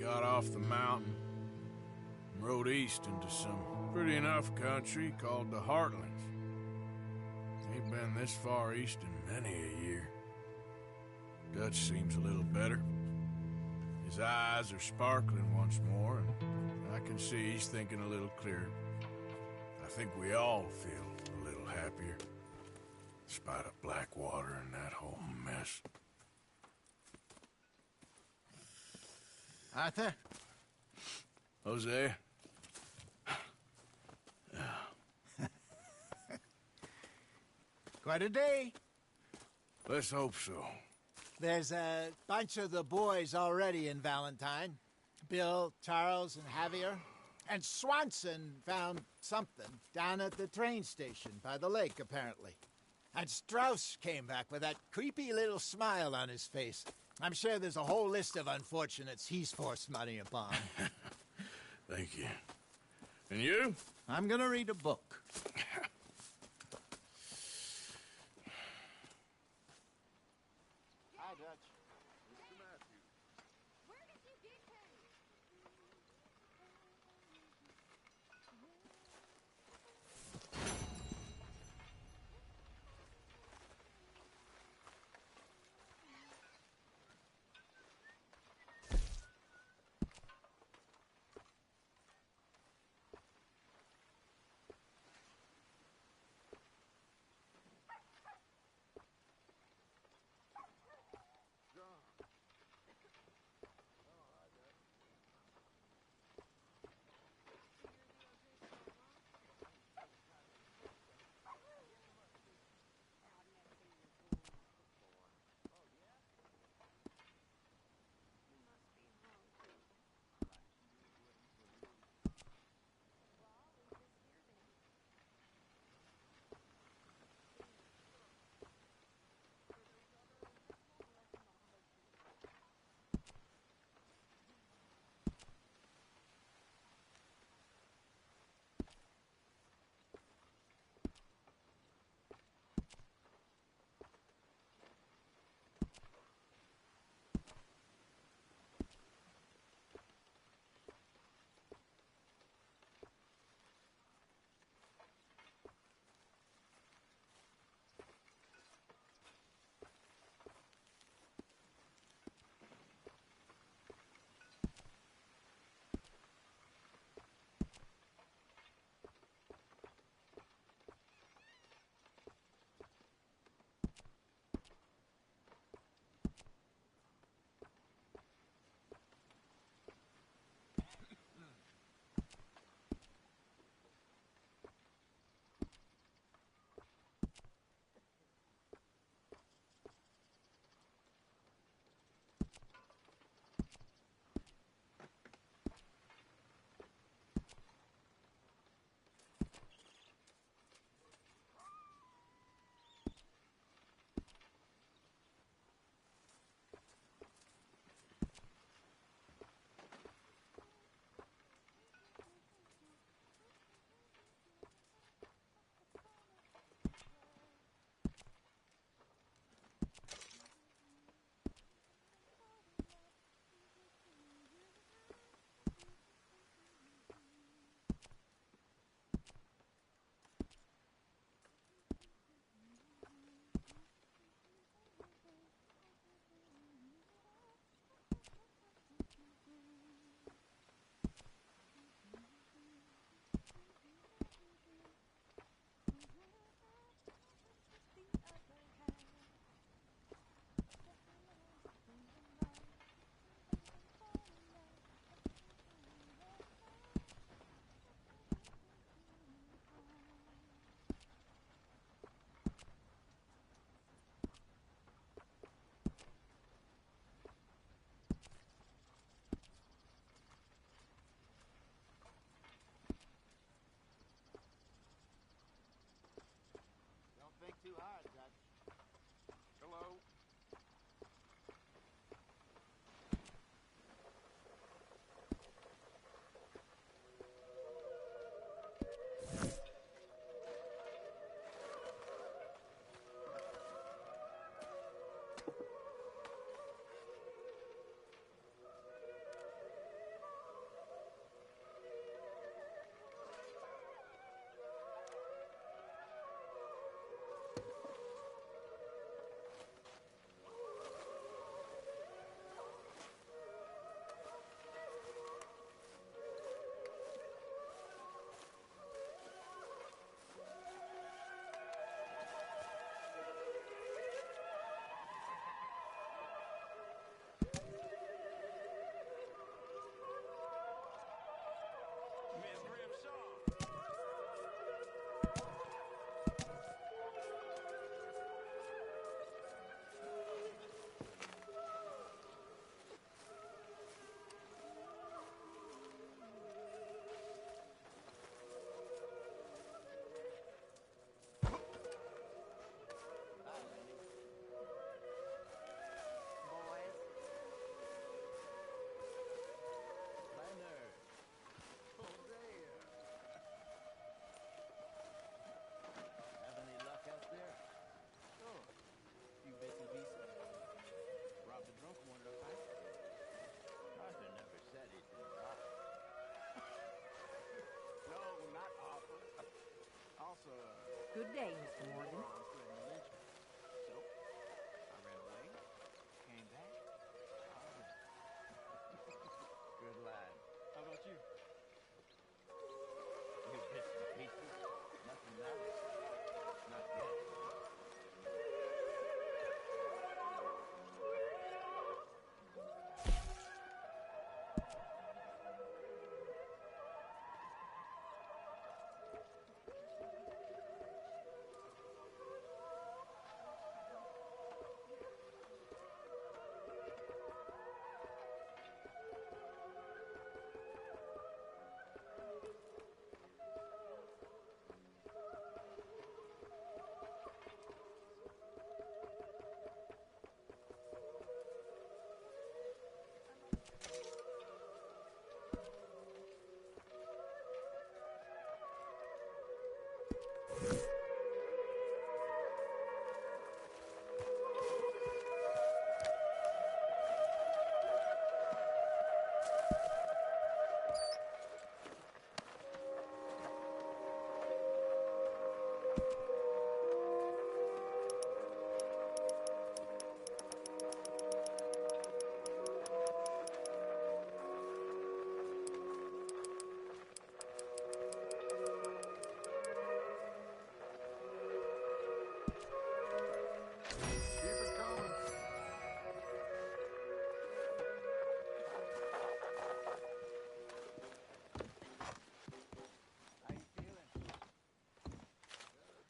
Got off the mountain and rode east into some pretty enough country called the Heartlands. Ain't been this far east in many a year. Dutch seems a little better. His eyes are sparkling once more, and I can see he's thinking a little clearer. I think we all feel a little happier, despite of Blackwater and that whole mess. Arthur? Jose? Quite a day. Let's hope so. There's a bunch of the boys already in Valentine. Bill, Charles, and Javier. And Swanson found something down at the train station by the lake, apparently. And Strauss came back with that creepy little smile on his face. I'm sure there's a whole list of unfortunates he's forced money upon. Thank you. And you? I'm gonna read a book. Hi, Dutch. Mr. Matthews. Where did you get him? Good day, Mr. Morgan. So, I ran away, came back. Good lad. How about you? You bits and pieces. Nothing matters. Not yet.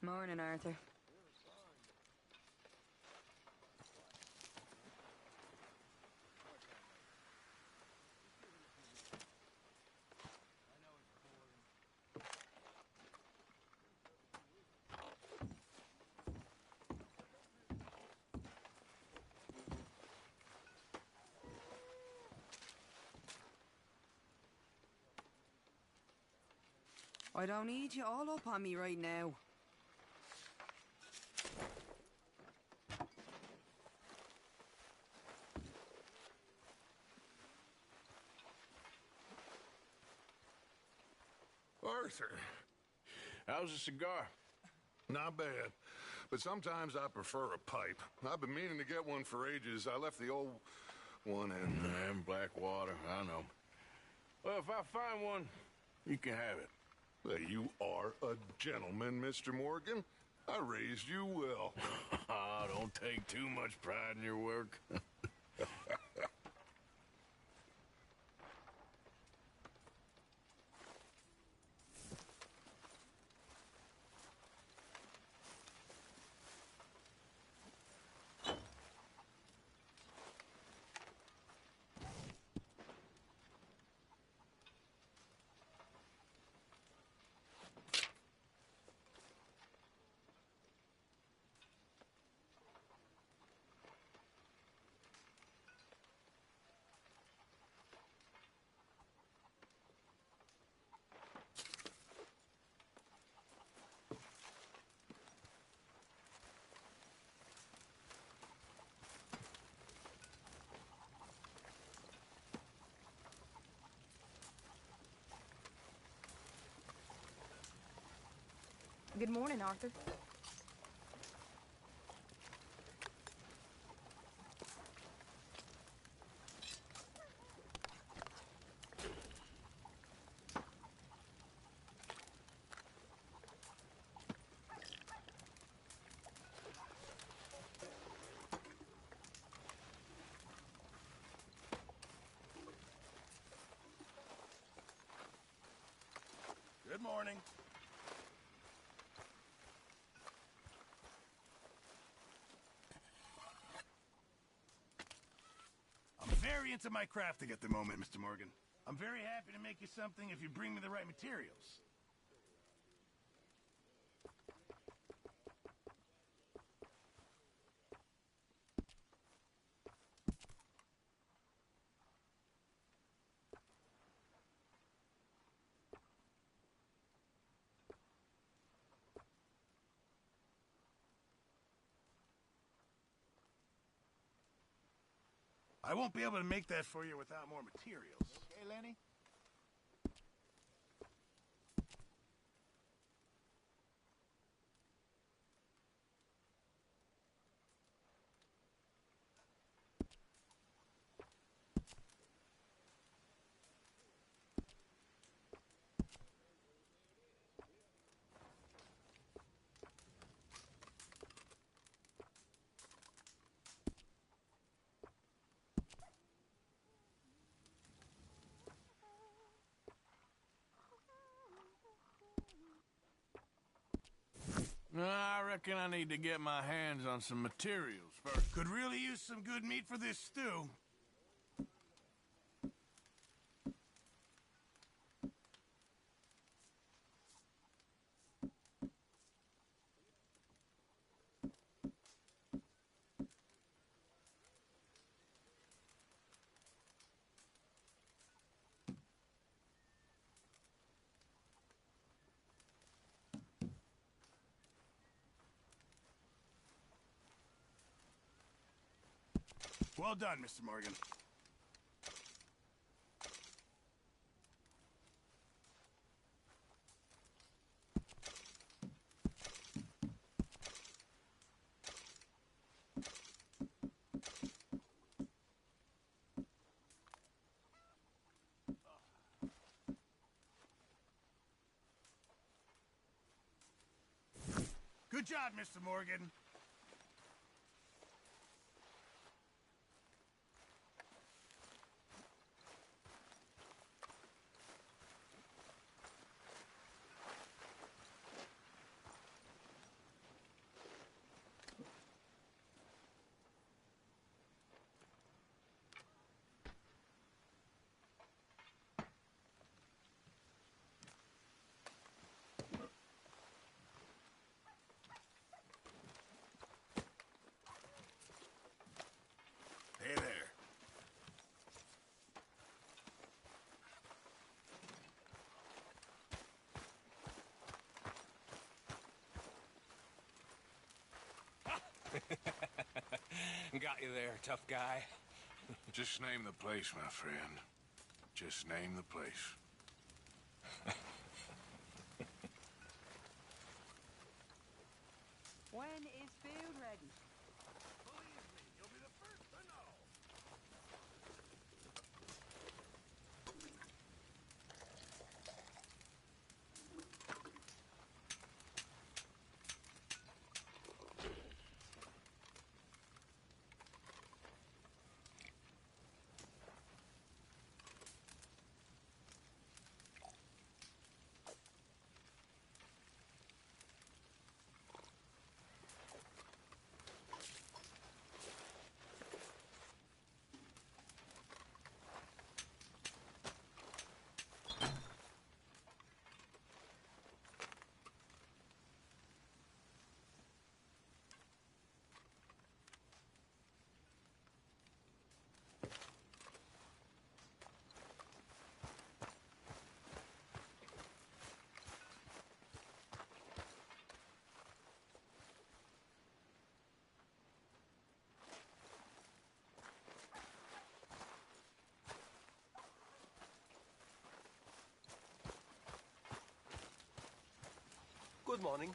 Morning, Arthur. I don't need you all up on me right now. Arthur, How's the cigar? not bad. But sometimes I prefer a pipe. I've been meaning to get one for ages. I left the old one in Blackwater, I know. Well, if I find one, you can have it. You are a gentleman, Mr. Morgan. I raised you well. Don't take too much pride in your work. Good morning, Arthur. Good morning. I'm very into my crafting at the moment, Mr. Morgan. I'm very happy to make you something if you bring me the right materials. I won't be able to make that for you without more materials. Okay, Lenny? reckon I need to get my hands on some materials first. Could really use some good meat for this stew. Well done, Mr. Morgan. Good job, Mr. Morgan. Hey there. Got you there, tough guy. Just name the place, my friend. Just name the place. When is food ready? Believe me, you'll be the first to know. Good morning.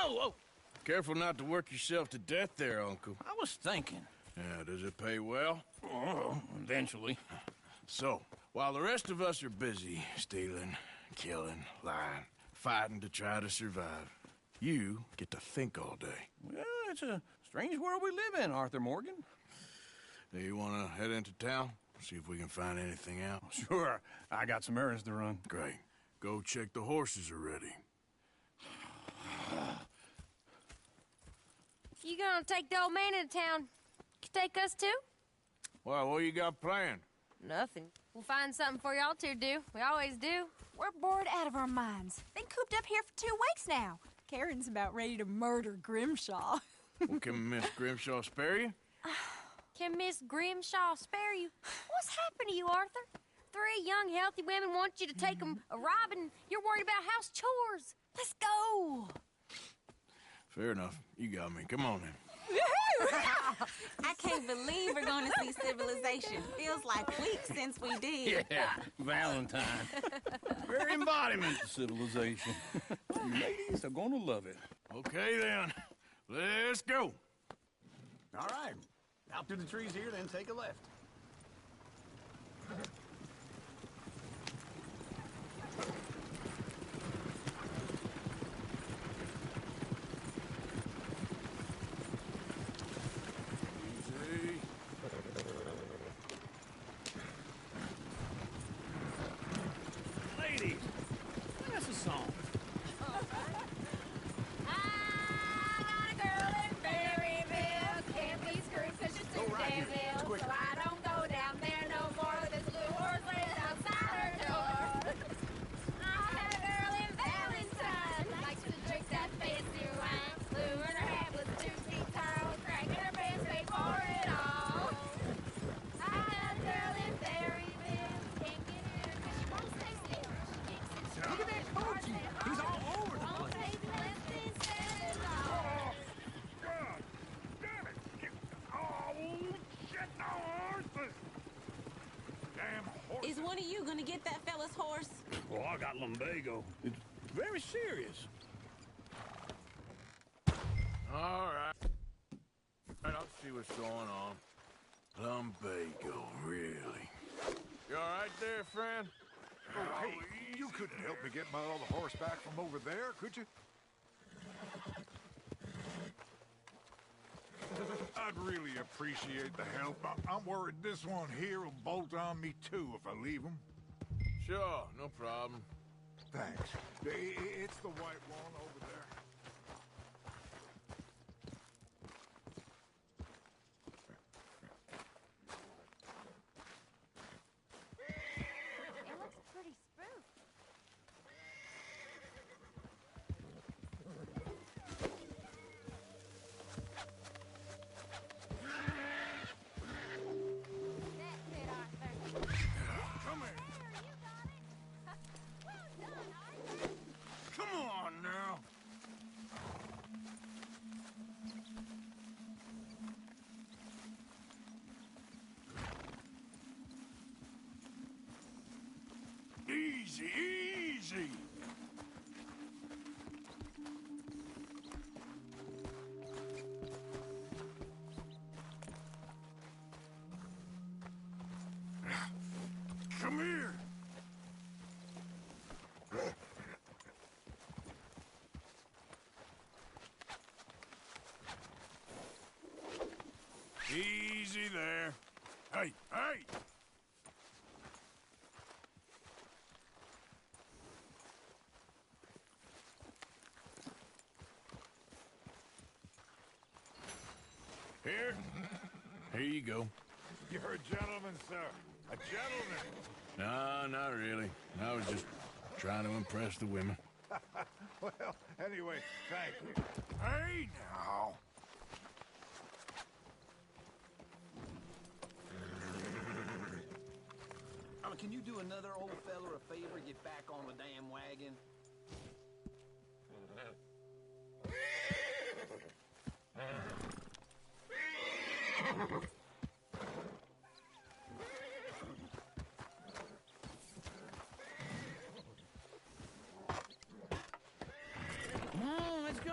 Oh! Careful not to work yourself to death there, Uncle. I was thinking. Yeah, does it pay well? Oh, eventually. So, while the rest of us are busy stealing, killing, lying, fighting to try to survive, you get to think all day. Well, it's a strange world we live in, Arthur Morgan. Do you want to head into town? See if we can find anything out? Sure. I got some errands to run. Great. Go check the horses are ready. You gonna take the old man into town? You take us too? Well, what you got planned? Nothing. We'll find something for y'all to do. We always do. We're bored out of our minds. Been cooped up here for 2 weeks now. Karen's about ready to murder Grimshaw. Well, can Miss Grimshaw spare you? Can Miss Grimshaw spare you? What's happened to you, Arthur? 3 young, healthy women want you to take them a robbing. You're worried about house chores. Let's go. Fair enough. You got me. Come on then. I can't believe we're going to see civilization. Feels like weeks since we did. Yeah, Valentine. Very embodiment of civilization. You ladies are going to love it. Okay then. Let's go. All right. Out through the trees here, then take a left. Easy. Ladies, that's a song. Is one of you gonna get that fella's horse? Well, I got lumbago. It's very serious. All right. I'll see what's going on. Lumbago, really? You all right there, friend? Oh, hey, you couldn't help me get my other horse back from over there, could you? I'd really appreciate the help. I'm worried this one here will bolt on me too if I leave him. Sure, no problem. Thanks. It's the white one over there. It looks pretty spooked. Easy, easy. Come here. Easy there. Hey, hey! Here you go. You're a gentleman, sir. A gentleman. No, not really. I was just trying to impress the women. Well, anyway, thank you. Hey, now. Can you do another old fella a favor? Get back on the damn wagon. Come on, let's go.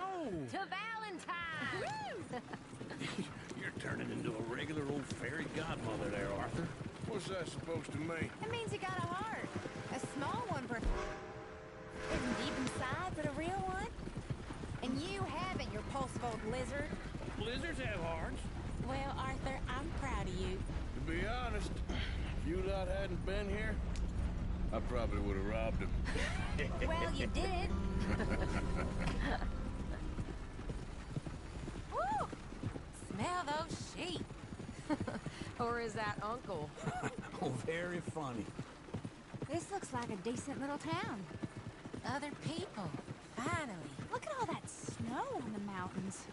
To Valentine. You're turning into a regular old fairy godmother there, Arthur. What's that supposed to mean? It means you got a heart. A small one, isn't deep inside, but a real one. And you haven't, you repulsive old lizard. Lizards have hearts. Well, Arthur, I'm proud of you. be honest, if you lot hadn't been here, I probably would have robbed him. Well, you did. Woo! Smell those sheep. Or is that Uncle? Oh, very funny. This looks like a decent little town. Other people. Finally. Look at all that snow on the mountains.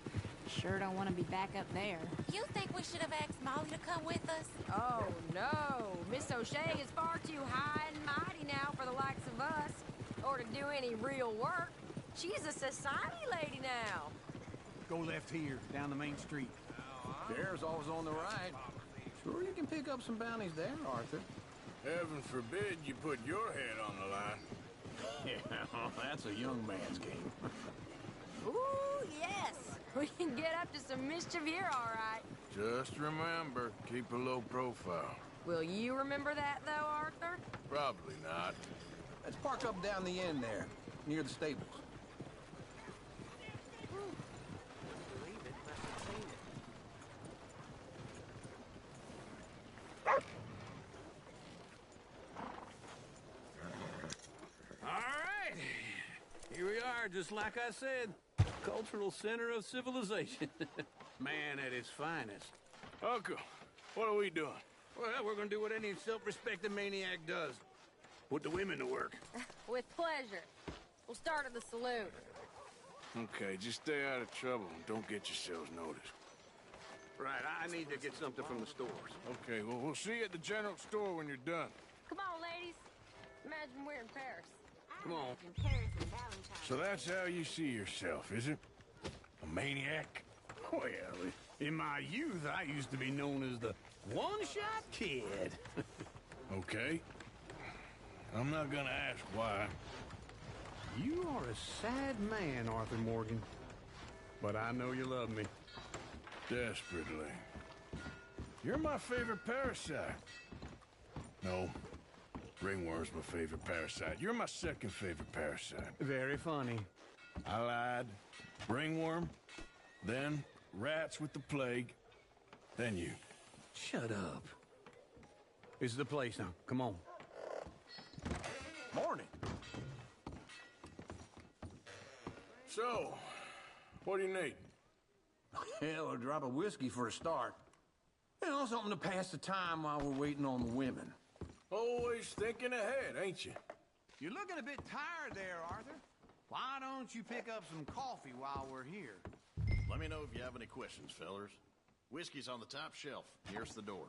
Sure don't want to be back up there. You think we should have asked Molly to come with us? Oh, no. Miss O'Shea is far too high and mighty now for the likes of us. Or to do any real work. She's a society lady now. Go left here, down the main street. There's always on the right. Sure you can pick up some bounties there, Arthur. Heaven forbid you put your head on the line. Yeah, that's a young man's game. Ooh, yes. We can get up to some mischief here, all right. Just remember, keep a low profile. Will you remember that, though, Arthur? Probably not. Let's park up down the end there, near the stables. Here we are, just like I said. Cultural center of civilization. Man at his finest. Uncle, what are we doing? Well, we're gonna do what any self-respecting maniac does. Put the women to work. With pleasure. We'll start at the saloon. Okay, just stay out of trouble and don't get yourselves noticed. Right, I need to get something from the stores. Okay, well, we'll see you at the general store when you're done. Come on, ladies. Imagine we're in Paris. Come on. So that's how you see yourself, is it? A maniac? Well, in my youth, I used to be known as the one-shot kid. Okay. I'm not gonna ask why. You are a sad man, Arthur Morgan. But I know you love me. Desperately. You're my favorite parasite. No. Ringworm's my favorite parasite. You're my second favorite parasite. Very funny. I lied. Ringworm, then rats with the plague, then you. Shut up. This is the place now. Come on. Morning. So, what do you need? Hell, a drop of whiskey for a start. You know, something to pass the time while we're waiting on the women. Always thinking ahead, ain't you? You're looking a bit tired there, Arthur. Why don't you pick up some coffee while we're here? Let me know if you have any questions, fellers. Whiskey's on the top shelf, nearest the door.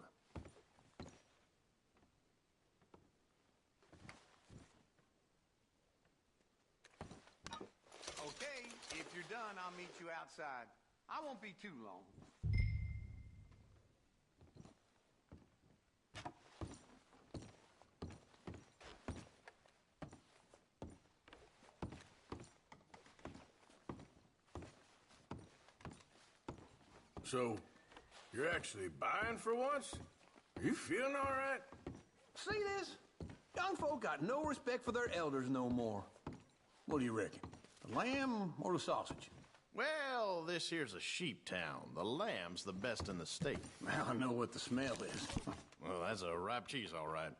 Okay, if you're done, I'll meet you outside. I won't be too long. So, you're actually buying for once? Are you feeling all right? See this? Young folk got no respect for their elders no more. What do you reckon? The lamb or the sausage? Well, this here's a sheep town. The lamb's the best in the state. Now I know what the smell is. Well, that's a ripe cheese, all right.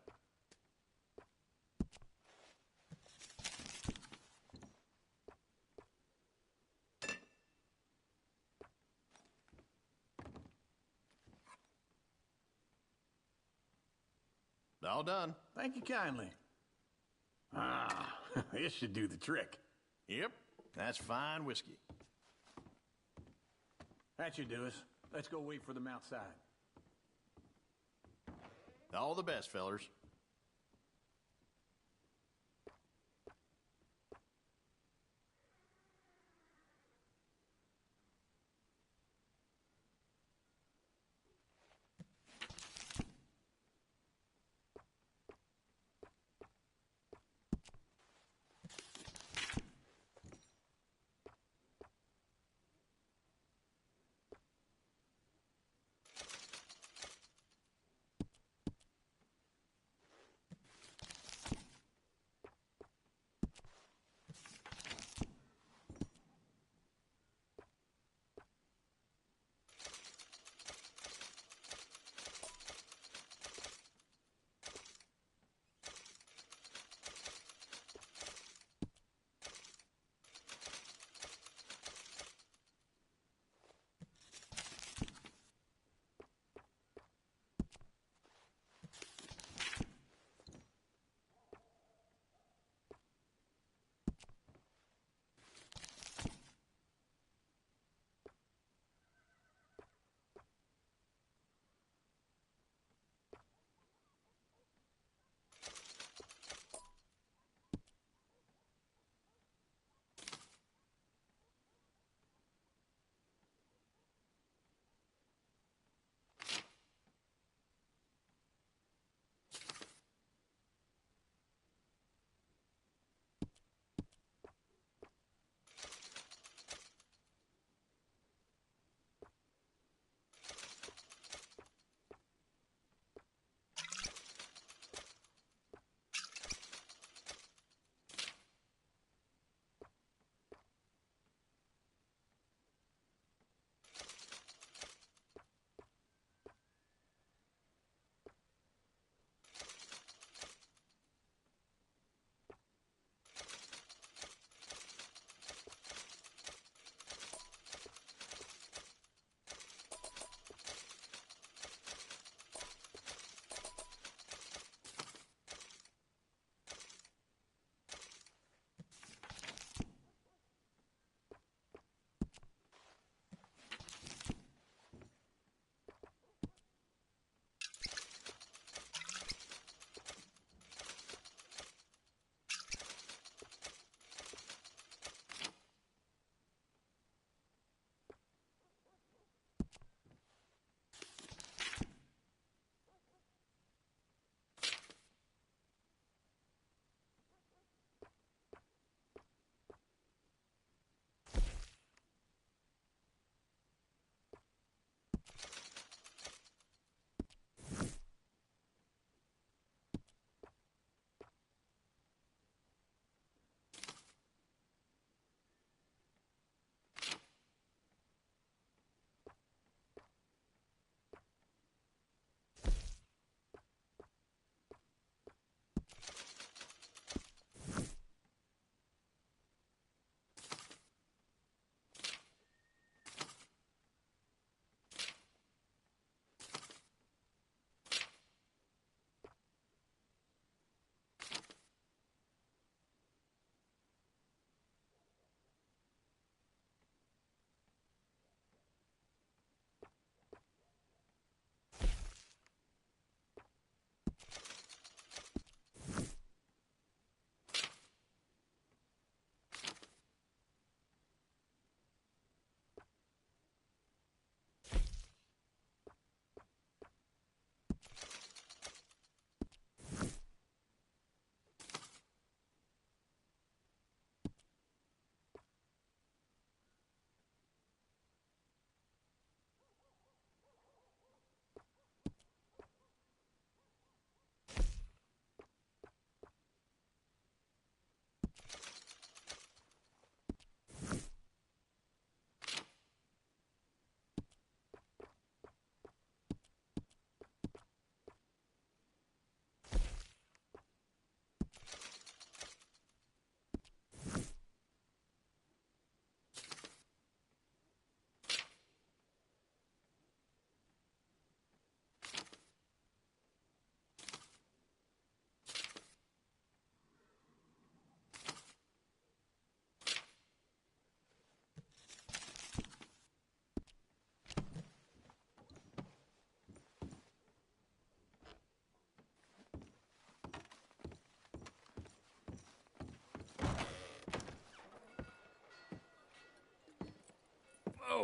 All done. Thank you kindly. Ah, this should do the trick. Yep, that's fine whiskey. That should do us. Let's go wait for them outside. All the best, fellers.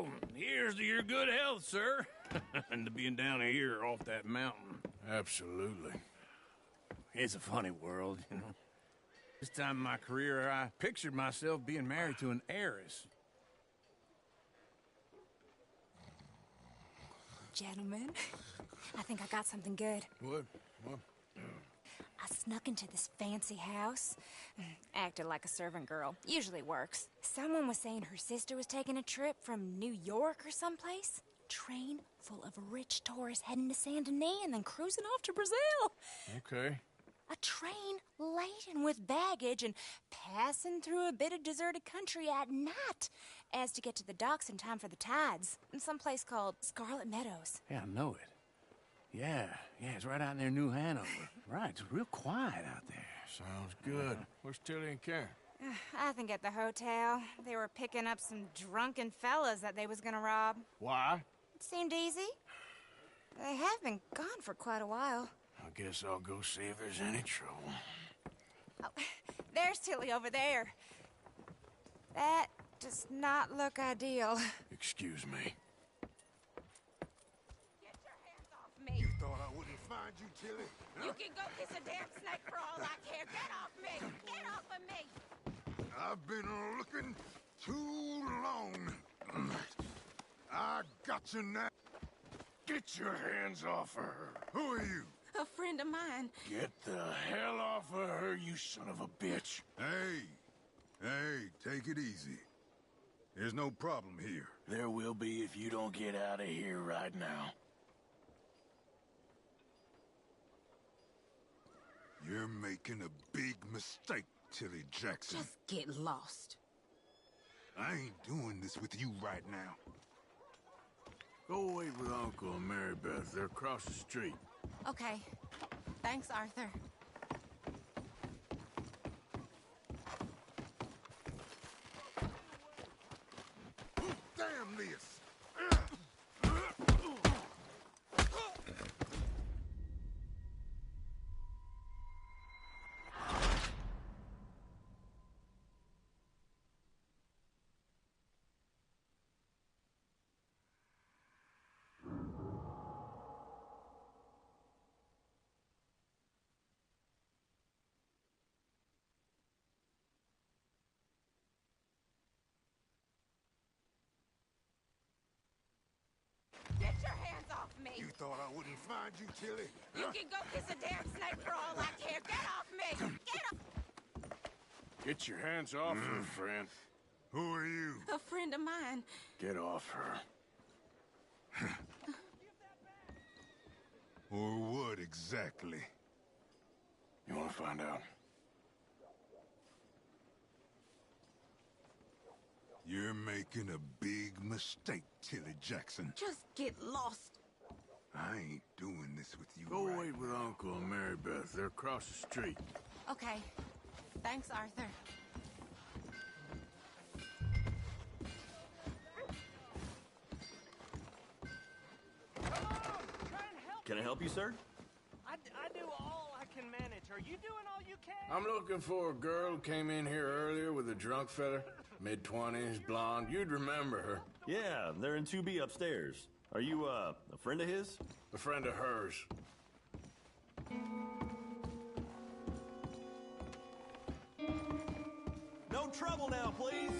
Well, here's to your good health, sir. And to being down here off that mountain. Absolutely. It's a funny world, you know. This time in my career, I pictured myself being married to an heiress. Gentlemen, I think I got something good. What? I snuck into this fancy house. Acted like a servant girl. Usually works. Someone was saying her sister was taking a trip from New York or someplace. Train full of rich tourists heading to Saint Denis and then cruising off to Brazil. Okay. A train laden with baggage and passing through a bit of deserted country at night as to get to the docks in time for the tides in some place called Scarlet Meadows. Yeah, I know it. Yeah, it's right out near New Hanover. Right, it's real quiet out there. Sounds good. Where's Tilly and Karen? I think at the hotel. They were picking up some drunken fellas that they was gonna rob. Why? It seemed easy. They have been gone for quite a while. I guess I'll go see if there's any trouble. Oh, there's Tilly over there. That does not look ideal. Excuse me. Get your hands off me. You thought I wouldn't find you, Tilly? You can go kiss a damn snake for all I care. Get off me! Get off of me! I've been looking too long. I got you now. Get your hands off her. Who are you? A friend of mine. Get the hell off of her, you son of a bitch. Hey, take it easy. There's no problem here. There will be if you don't get out of here right now. You're making a big mistake, Tilly Jackson. Just get lost. I ain't doing this with you right now. Go wait with Uncle and Mary Beth. They're across the street. Okay. Thanks, Arthur. Damn this! Get your hands off me! You thought I wouldn't find you, Tilly? You can go kiss a damn snake for all I care. Get off me! Get off! Get your hands off her, friend. Who are you? A friend of mine. Get off her. Or what exactly? You want to find out? You're making a big mistake, Tilly Jackson. Just get lost. I ain't doing this with you. Go right wait with now. Uncle and Mary Beth. They're across the street. Okay. Thanks, Arthur. Can I help you, sir? I do all I can manage. Are you doing all you can? I'm looking for a girl who came in here earlier with a drunk fella. Mid-20s, blonde. You'd remember her. Yeah, they're in 2B upstairs. Are you, a friend of his? A friend of hers. No trouble now, please.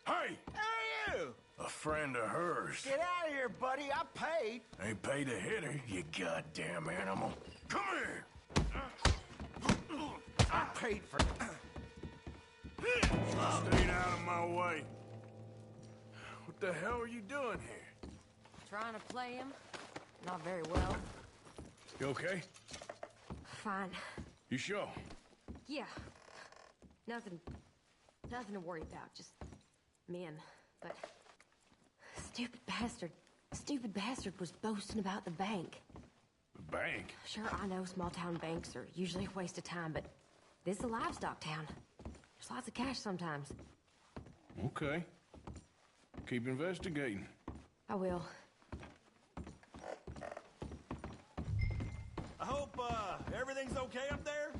Hey! Who are you? A friend of hers. Get out of here, buddy. I paid. Ain't paid to hit her, you goddamn animal. Come here! I paid for Stay out of my way. What the hell are you doing here? Trying to play him? Not very well. You okay? Fine. You sure? Yeah. Nothing to worry about. Just men. But stupid bastard was boasting about the bank. The bank? Sure, I know small town banks are usually a waste of time, but This is a livestock town. There's lots of cash sometimes. Okay. Keep investigating. I will. I hope, everything's okay up there?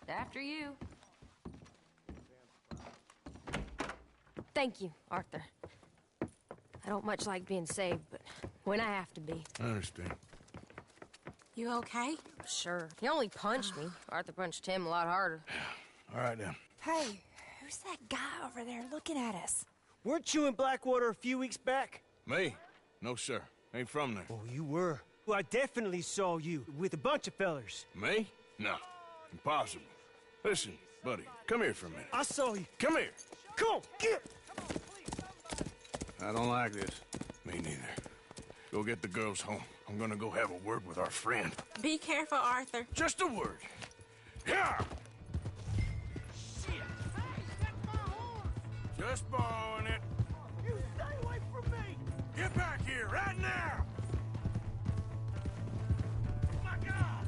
After you. Thank you, Arthur. I don't much like being saved, but when I have to be. I understand. You okay? Sure. He only punched me. Arthur punched him a lot harder. All right, then. Hey, who's that guy over there looking at us? Weren't you in Blackwater a few weeks back? Me? No, sir. Ain't from there. Oh, you were. Well, I definitely saw you with a bunch of fellers. Me? No. Impossible. Listen, buddy, come here for a minute. I saw you. Come here. Come on, get! I don't like this. Me neither. Go get the girls home. I'm gonna go have a word with our friend. Be careful, Arthur. Just a word. Yeah! Just borrowing it. You stay away from me! Get back here right now! My God!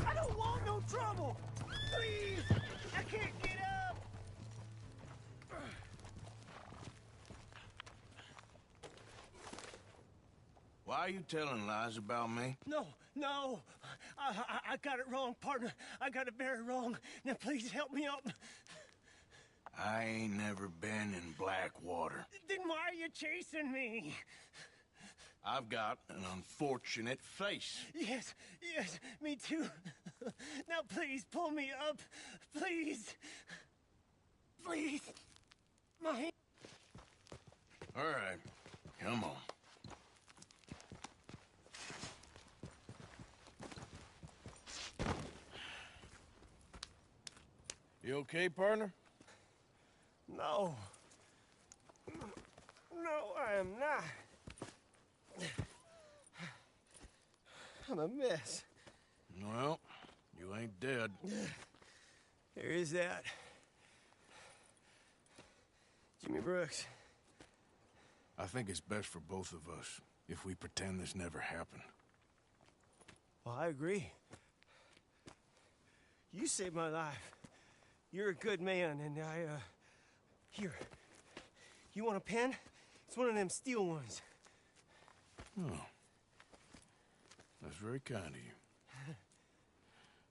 I don't want no trouble! Please! I can't get up! Why are you telling lies about me? No, no! I got it wrong, partner. I got it very wrong. Now please help me up. I ain't never been in Blackwater. Then why are you chasing me? I've got an unfortunate face. Yes, yes, me too. Now please pull me up. Please. Please. My hand. All right, come on. You okay, partner? No. No, I am not. I'm a mess. Well, you ain't dead. There is that. Jimmy Brooks. I think it's best for both of us if we pretend this never happened. Well, I agree. You saved my life. You're a good man, and here. You want a pen? It's one of them steel ones. Oh. That's very kind of you.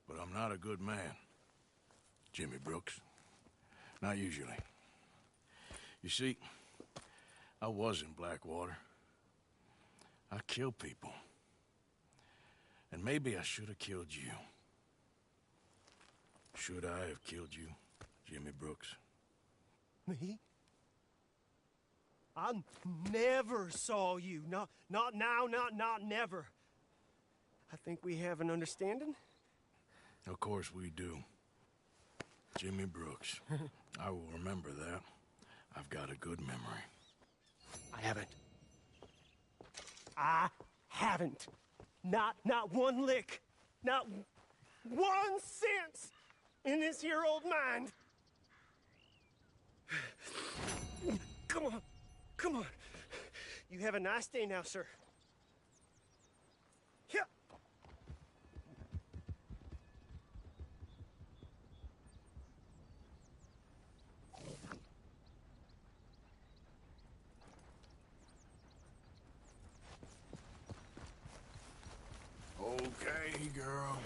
But I'm not a good man, Jimmy Brooks. Not usually. You see, I was in Blackwater. I killed people. And maybe I should have killed you. Should I have killed you, Jimmy Brooks? Me? I never saw you. Not now, not never. I think we have an understanding? Of course we do. Jimmy Brooks. I will remember that. I've got a good memory. I haven't. Not one lick. Not 1 cent in this here old mind. Come on. You have a nice day now, sir. Yeah. Okay, girl.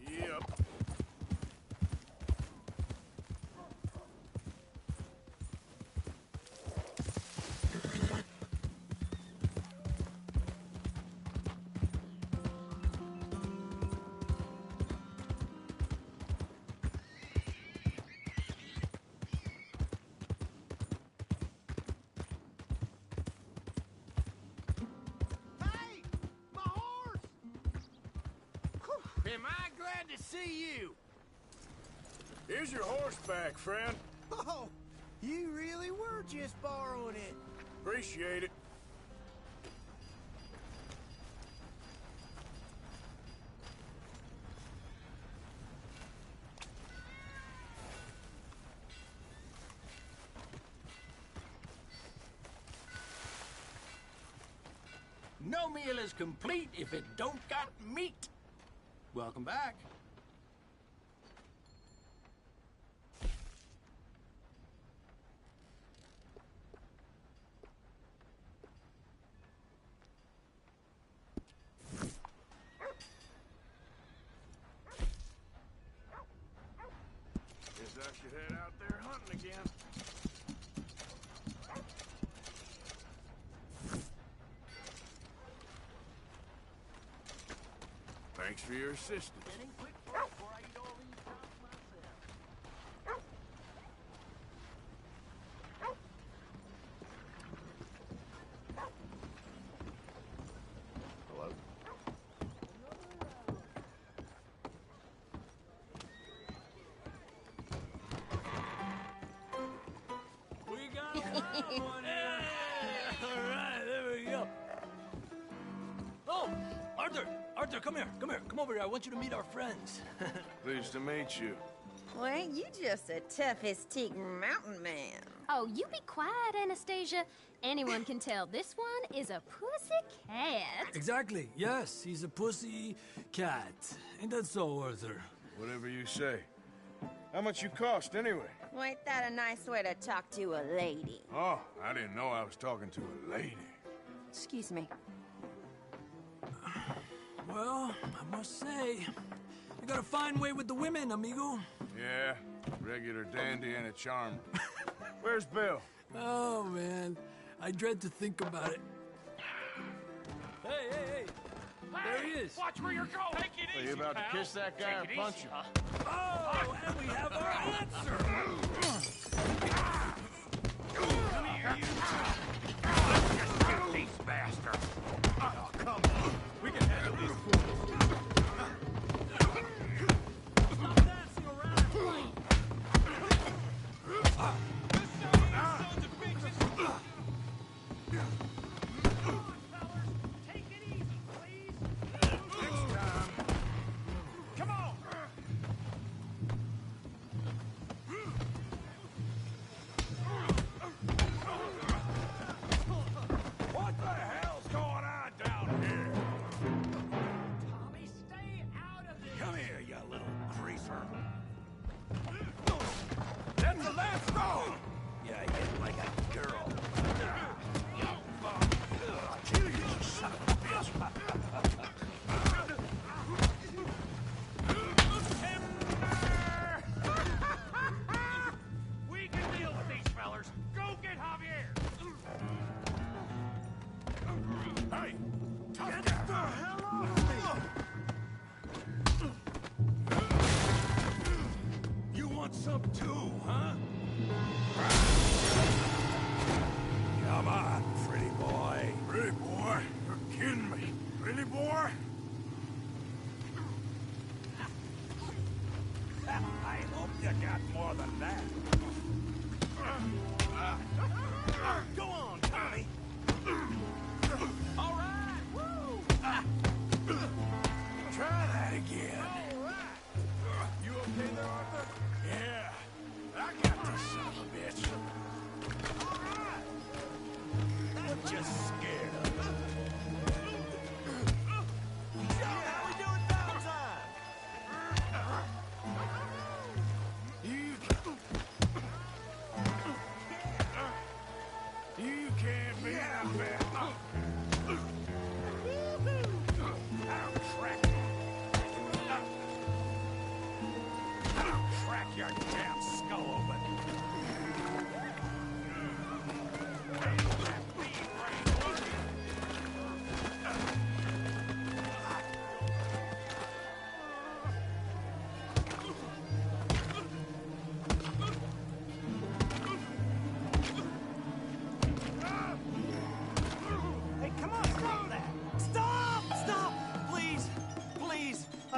Yep. Am I glad to see you? Here's your horseback, friend. Oh, you really were just borrowing it. Appreciate it. No meal is complete if it don't got meat. Welcome back. Guess I should head out there hunting again. Thanks for your assistance. Hello? We got a wild one here. All right, there we go. Oh, Arthur, come here. Come over here. I want you to meet our friends. Pleased to meet you. Well, ain't you just a toughest-teak mountain man? Oh, you be quiet, Anastasia. Anyone can tell this one is a pussy cat. Exactly. Yes, he's a pussy cat. Ain't that so, Arthur? Whatever you say. How much you cost, anyway? Well, ain't that a nice way to talk to a lady? Oh, I didn't know I was talking to a lady. Excuse me. Well, I must say, you got a fine way with the women, amigo. Yeah, regular dandy and a charm. Where's Bill? Oh, man. I dread to think about it. Hey! There he is. Watch where you're going. Take it Are easy, you about to pal. kiss that guy or punch him? Oh, and we have our answer. Come here, you. Let's just get these bastards. Oh, come on. We can handle these fools. Stop dancing around and fight. Sons of bitches. Take it easy, please. Next time. Come on.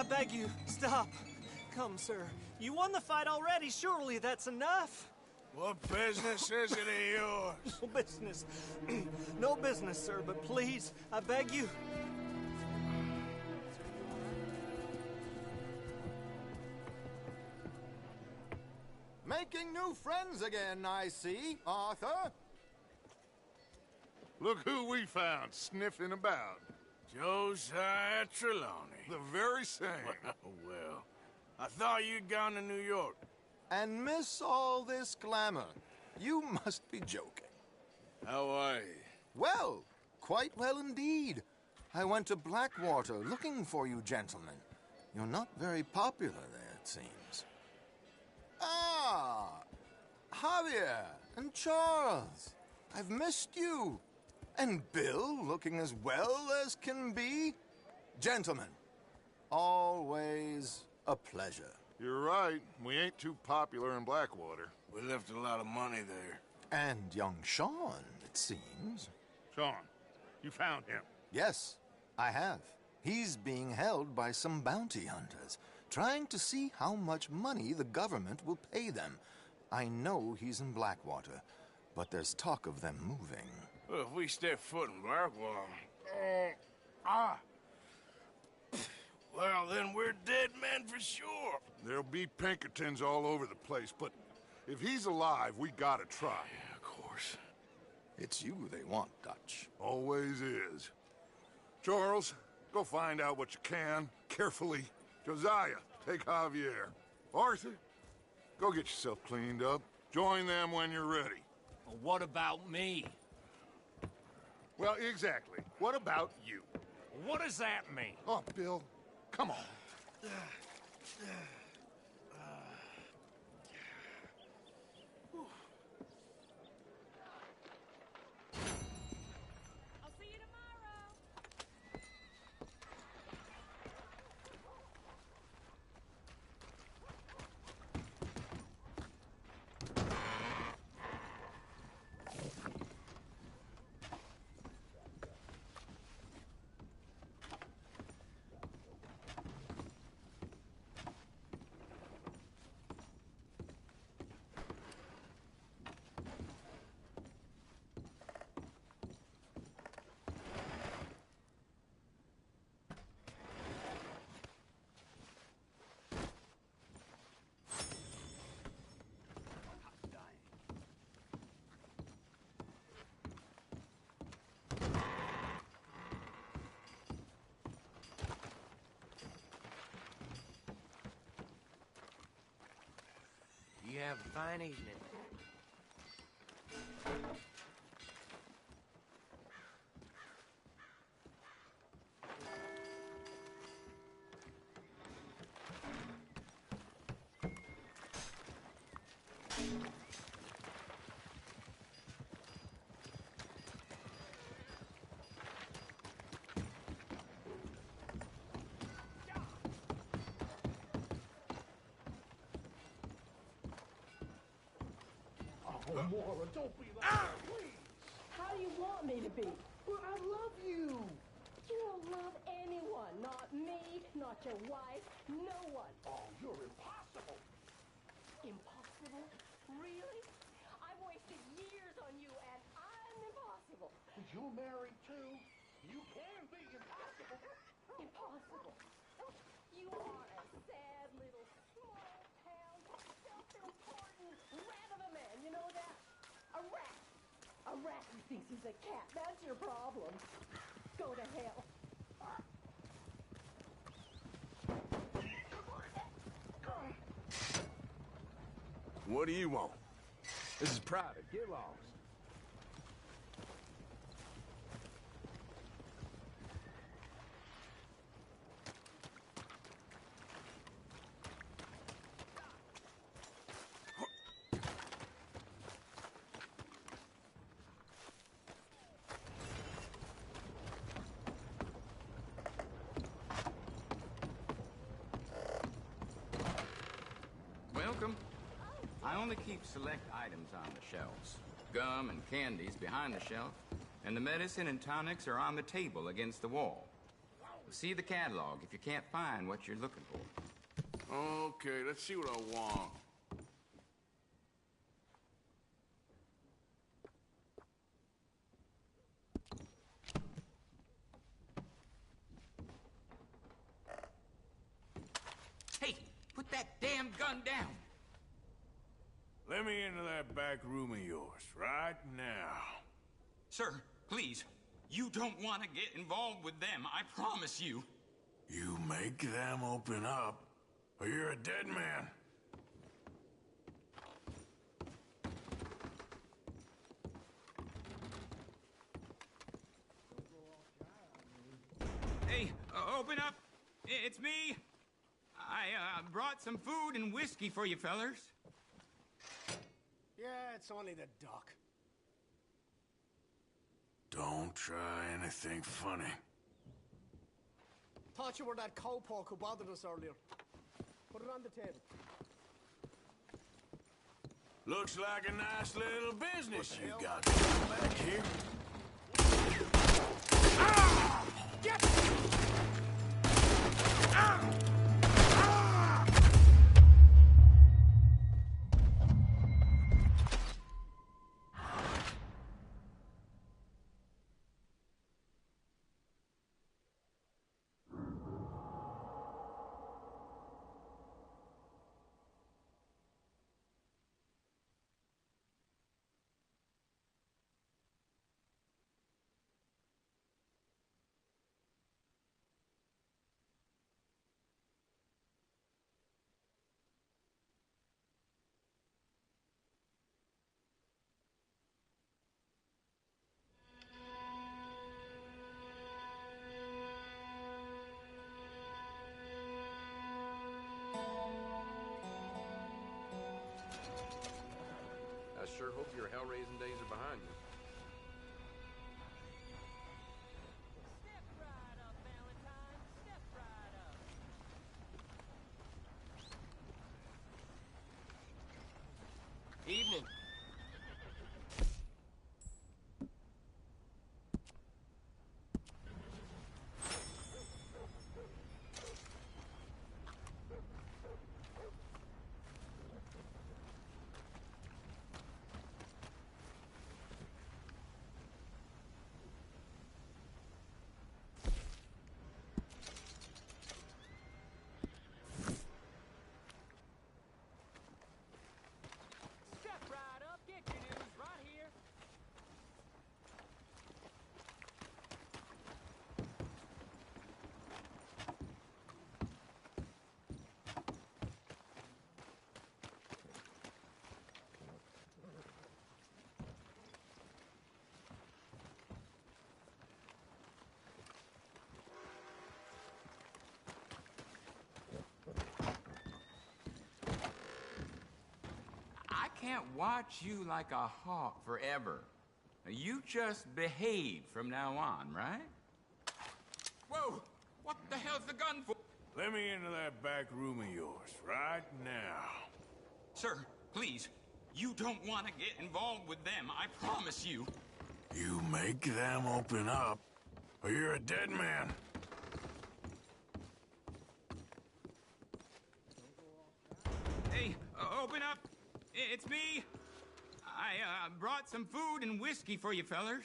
I beg you, stop. Come, sir. You won the fight already. Surely that's enough. What business is it of yours? No business. No business, sir, but please, I beg you. Making new friends again, I see, Arthur. Look who we found sniffing about. Josiah Trelawney. The very same. Well, I thought you'd gone to New York. And miss all this glamour. You must be joking. How are you? Well, quite well indeed. I went to Blackwater looking for you gentlemen. You're not very popular there, it seems. Ah, Javier and Charles. I've missed you. And Bill, looking as well as can be. Gentlemen, always a pleasure. You're right. We ain't too popular in Blackwater. We left a lot of money there. And young Sean, it seems. Sean, you found him? Yes, I have. He's being held by some bounty hunters, trying to see how much money the government will pay them. I know he's in Blackwater, but there's talk of them moving. Well, if we step foot in Blackwater... Well, then we're dead men for sure. There'll be Pinkertons all over the place, but if he's alive, we gotta try. Yeah, of course. It's you they want, Dutch. Always is. Charles, go find out what you can, carefully. Josiah, take Javier. Arthur, go get yourself cleaned up. Join them when you're ready. Well, what about me? Well, exactly. What about you? What does that mean? Oh, Bill, come on. I'll see you tomorrow. You have a fine evening. Oh, Mora, don't be like that, please. How do you want me to be? Well, I love you. You don't love anyone. Not me, not your wife, no one. Oh, you're impossible. Impossible? Really? I've wasted years on you and I'm impossible. But you're married too. You can be impossible. Impossible. You are a sad little small town, self-important rat of a man. You know that? A rat. A rat who thinks he's a cat. That's your problem. Go to hell. What do you want? This is private. Get lost. Welcome. I only keep select items on the shelves. Gum and candies behind the shelf, and the medicine and tonics are on the table against the wall. See the catalog if you can't find what you're looking for. Okay, let's see what I want. Hey, put that damn gun down. Let me into that back room of yours, right now. Sir, please. You don't want to get involved with them, I promise you. You make them open up, or you're a dead man. Hey, open up. It's me. I brought some food and whiskey for you fellers. Yeah, it's only the doc. Don't try anything funny. Thought you were that cowpoke who bothered us earlier. Put it on the table. Looks like a nice little business you got going back here. Ah! Get! Ah! Ah! I sure hope your hell-raising days are behind you. Step right up, Valentine. Step right up. Evening. Step right up. Get your news right here. I can't watch you like a hawk forever. You just behave from now on, right? Whoa! What the hell's the gun for? Let me into that back room of yours, right now. Sir, please. You don't want to get involved with them, I promise you. You make them open up, or you're a dead man. Hey, open up. It's me. I brought some food and whiskey for you fellers.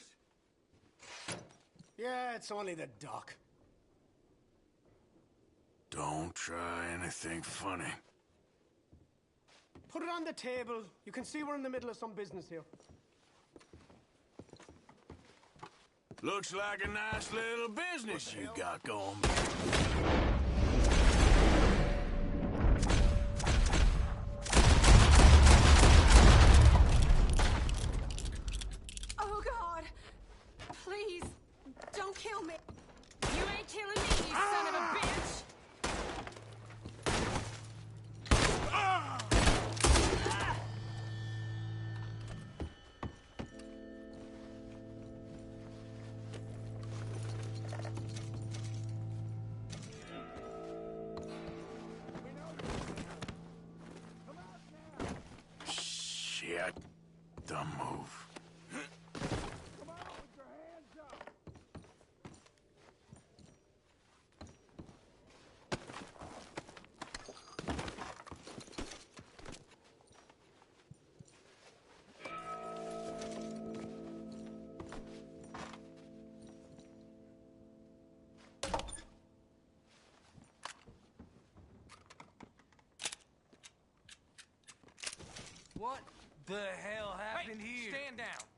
Yeah, it's only the doc. Don't try anything funny. Put it on the table. You can see we're in the middle of some business here. Looks like a nice little business you got going. Oh, God. Please, don't kill me. You ain't killing me, you son of a bitch. Shit. Dumb move. What the hell happened here? Stand down.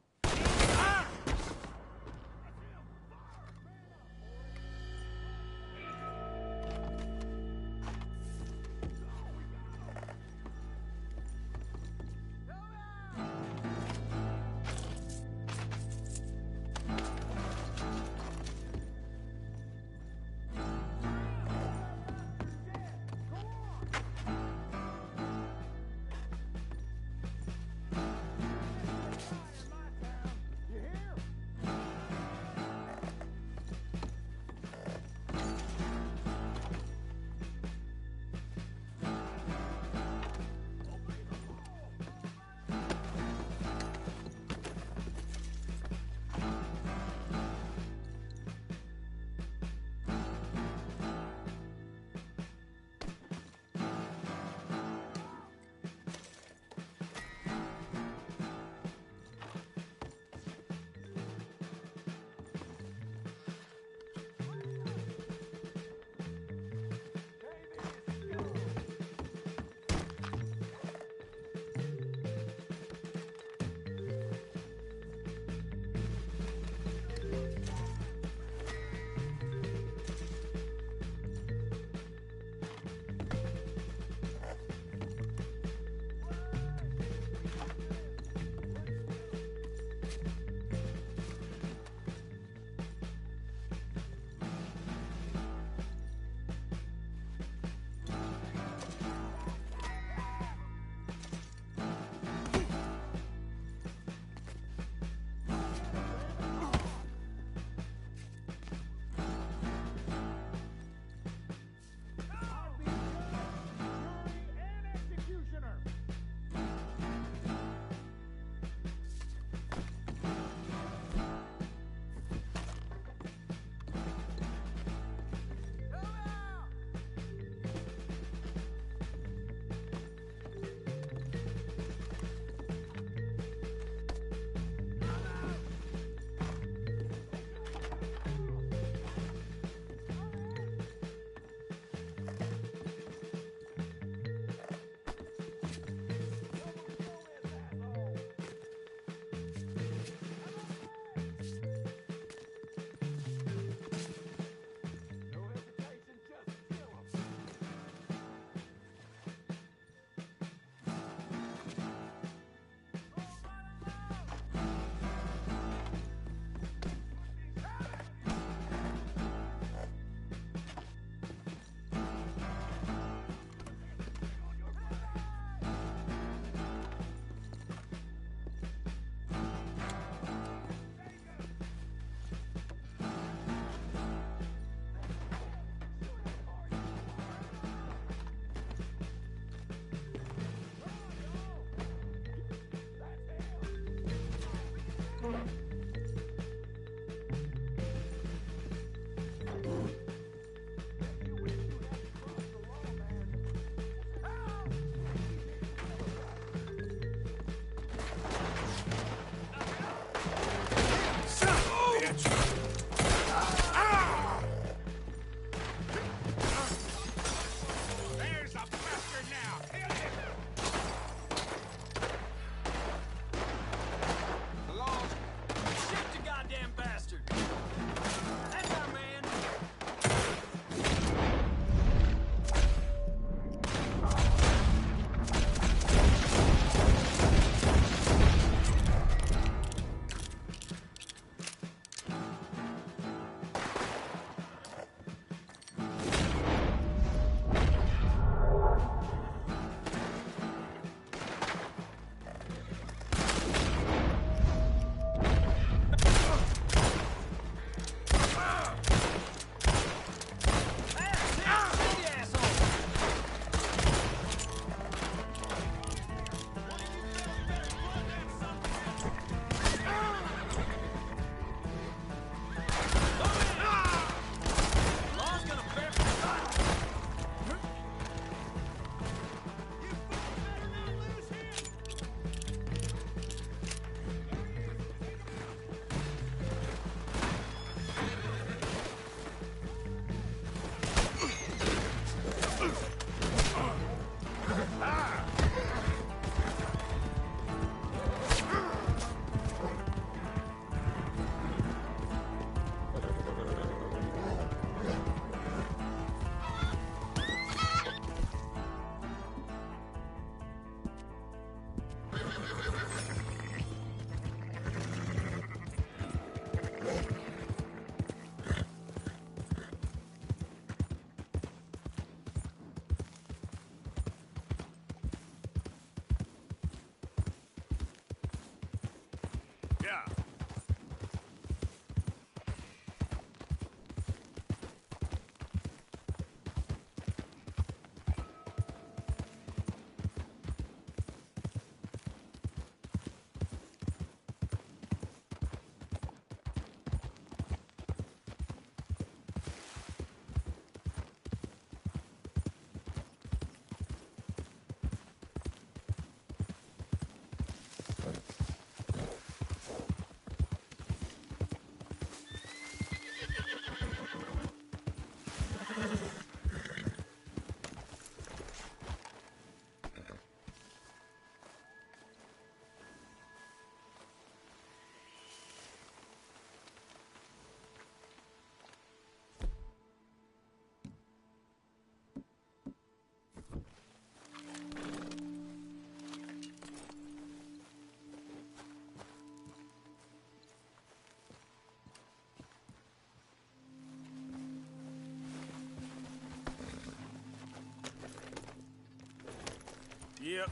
Yep.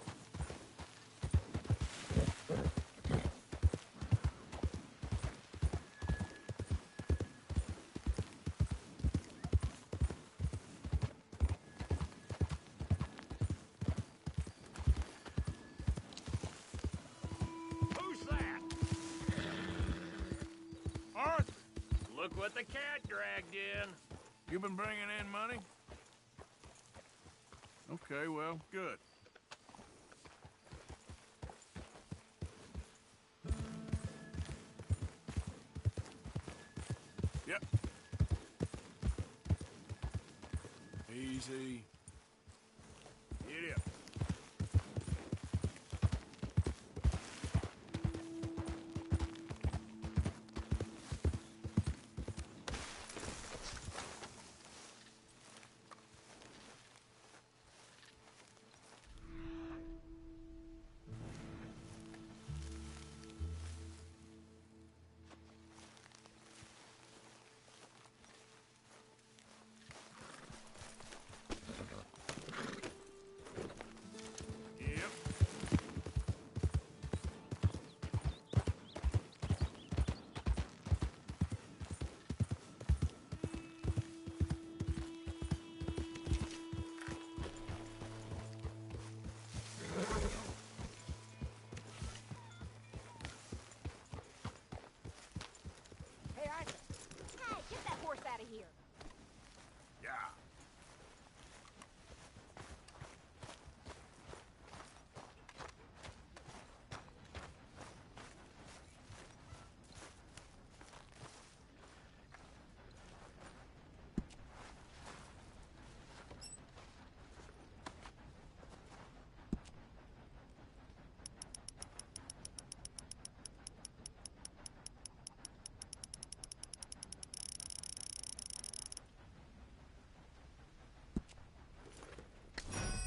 Who's that? Arthur, Look what the cat dragged in. you been bringing in money? Okay, well, good. Yep. Easy. Get up. Hey, Arthur. Hey, get that horse out of here. Yeah.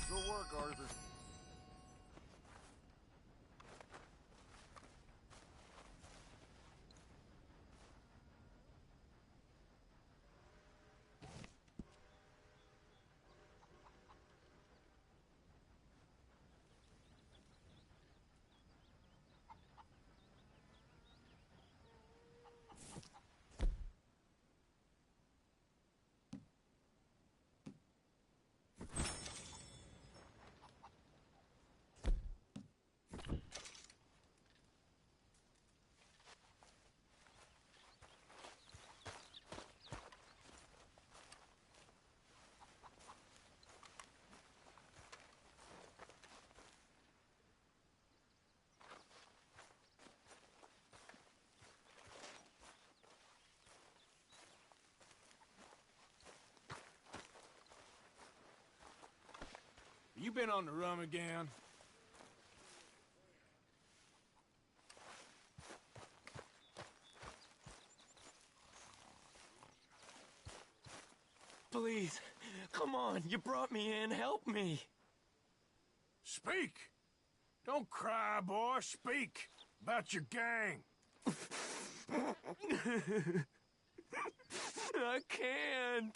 Good work, Arthur. You been on the run again? Please, come on. You brought me in. Help me. Speak! Don't cry, boy. Speak about your gang. I can't.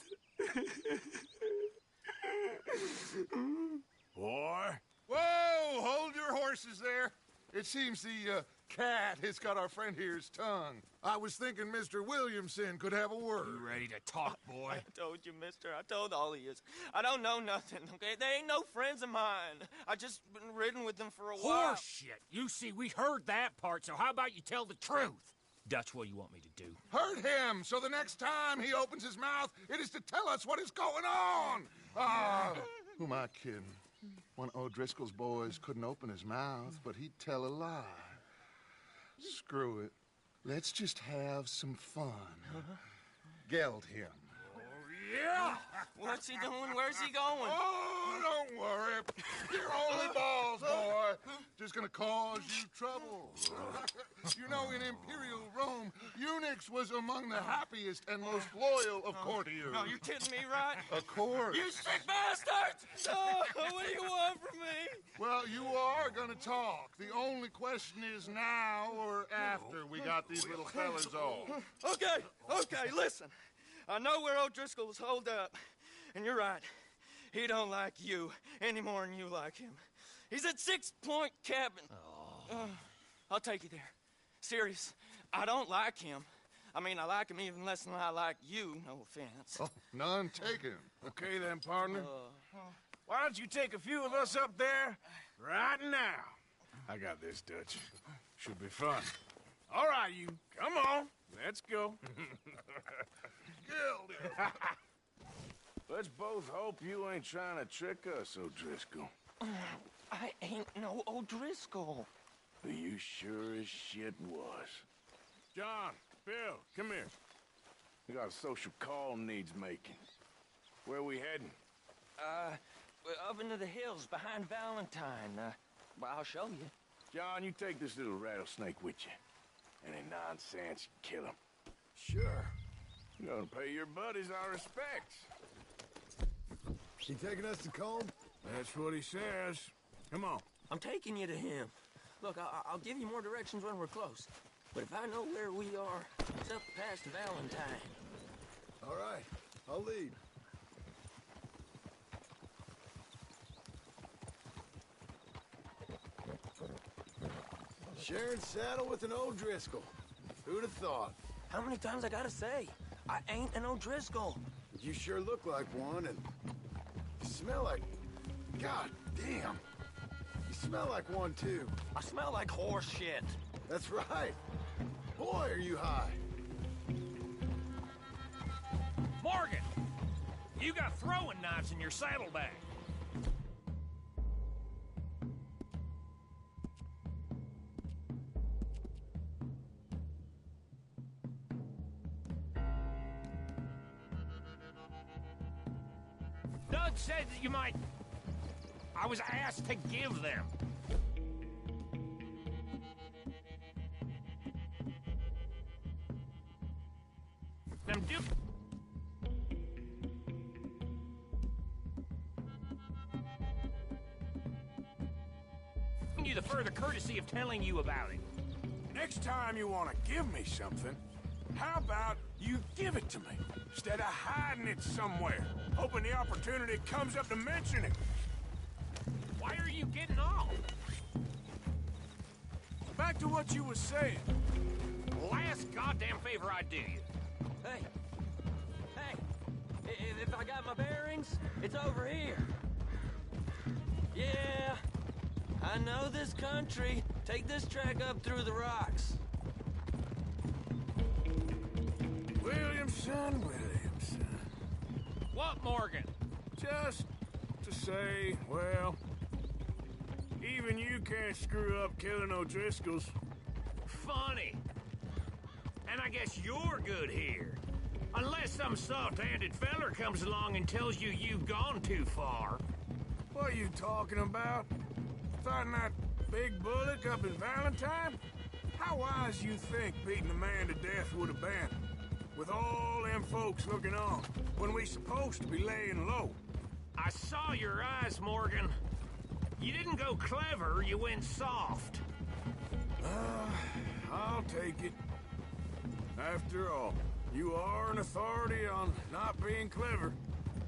Boy. Whoa! Hold your horses there. It seems the cat has got our friend here's tongue. I was thinking Mr. Williamson could have a word. You ready to talk, boy? I told you, mister. I told all of you. I don't know nothing, okay? They ain't no friends of mine. I just been riding with them for a while. Horseshit. You see, we heard that part, so how about you tell the truth? That's what you want me to do. Hurt him, so the next time he opens his mouth, it is to tell us what is going on. Ah, who am I kidding? One of O'Driscoll's boys couldn't open his mouth, but he'd tell a lie. Screw it. Let's just have some fun. Geld him. Yeah! What's he doing? Where's he going? Oh, don't worry. You're only balls, boy. Just gonna cause you trouble. You know, in Imperial Rome, eunuchs was among the happiest and most loyal of courtiers. No, you kidding me, right? Of course. You sick bastards! Oh, what do you want from me? Well, you are gonna talk. The only question is now or after we got these little fellas off. Okay, listen. I know where O'Driscoll's holed up, and you're right. He don't like you any more than you like him. He's at 6 Point Cabin. I'll take you there. Serious. I don't like him. I mean, I like him even less than I like you, no offense. Oh, none taken. Okay then, partner. Why don't you take a few of us up there right now? I got this, Dutch. Should be fun. All right, you. Come on. Let's go. Let's both hope you ain't trying to trick us, O'Driscoll. I ain't no O'Driscoll. You sure as shit was. John, Bill, come here. We got a social call needs making. Where we heading? We're up into the hills behind Valentine. Well, I'll show you. John, you take this little rattlesnake with you. Any nonsense, kill him. Sure. You gonna pay your buddies our respects. He taking us to Combe? That's what he says. Come on. I'm taking you to him. Look, I'll give you more directions when we're close. But if I know where we are, it's up past Valentine. All right, I'll lead. Sharing saddle with an O'Driscoll. Who'd have thought? How many times I gotta say? I ain't an O'Driscoll. You sure look like one, and you smell like... God damn. You smell like one, too. I smell like horse shit. That's right. Boy, are you high. Morgan! You got throwing knives in your saddlebag. Doug said that you might... I was asked to give them. Them you the further courtesy of telling you about it. Next time you want to give me something, how about you give it to me, instead of hiding it somewhere, hoping the opportunity comes up to mention it? Why are you getting off? Back to what you were saying. Last goddamn favor I do you. Hey, if I got my bearings, it's over here. Yeah, I know this country. Take this track up through the rocks. Williamson. What, Morgan? Just to say, well, even you can't screw up killing O'Driscolls. Funny. And I guess you're good here. Unless some soft-handed feller comes along and tells you you've gone too far. What are you talking about? Fighting that big bullock up in Valentine? How wise you think beating a man to death would have been? With all them folks looking on, when we supposed to be laying low. I saw your eyes, Morgan. You didn't go clever, you went soft. I'll take it. After all, you are an authority on not being clever.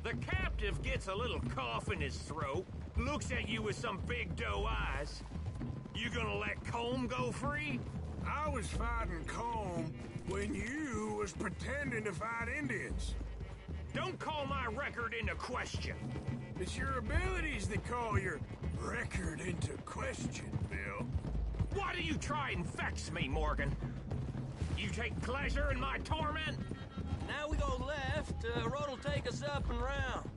The captive gets a little cough in his throat, looks at you with some big doe eyes. You gonna let Combe go free? I was fighting Combe when you was pretending to fight Indians. Don't call my record into question. It's your abilities that call your record into question, Bill. Why do you try and vex me, Morgan? You take pleasure in my torment? Now we go left, road'll take us up and round.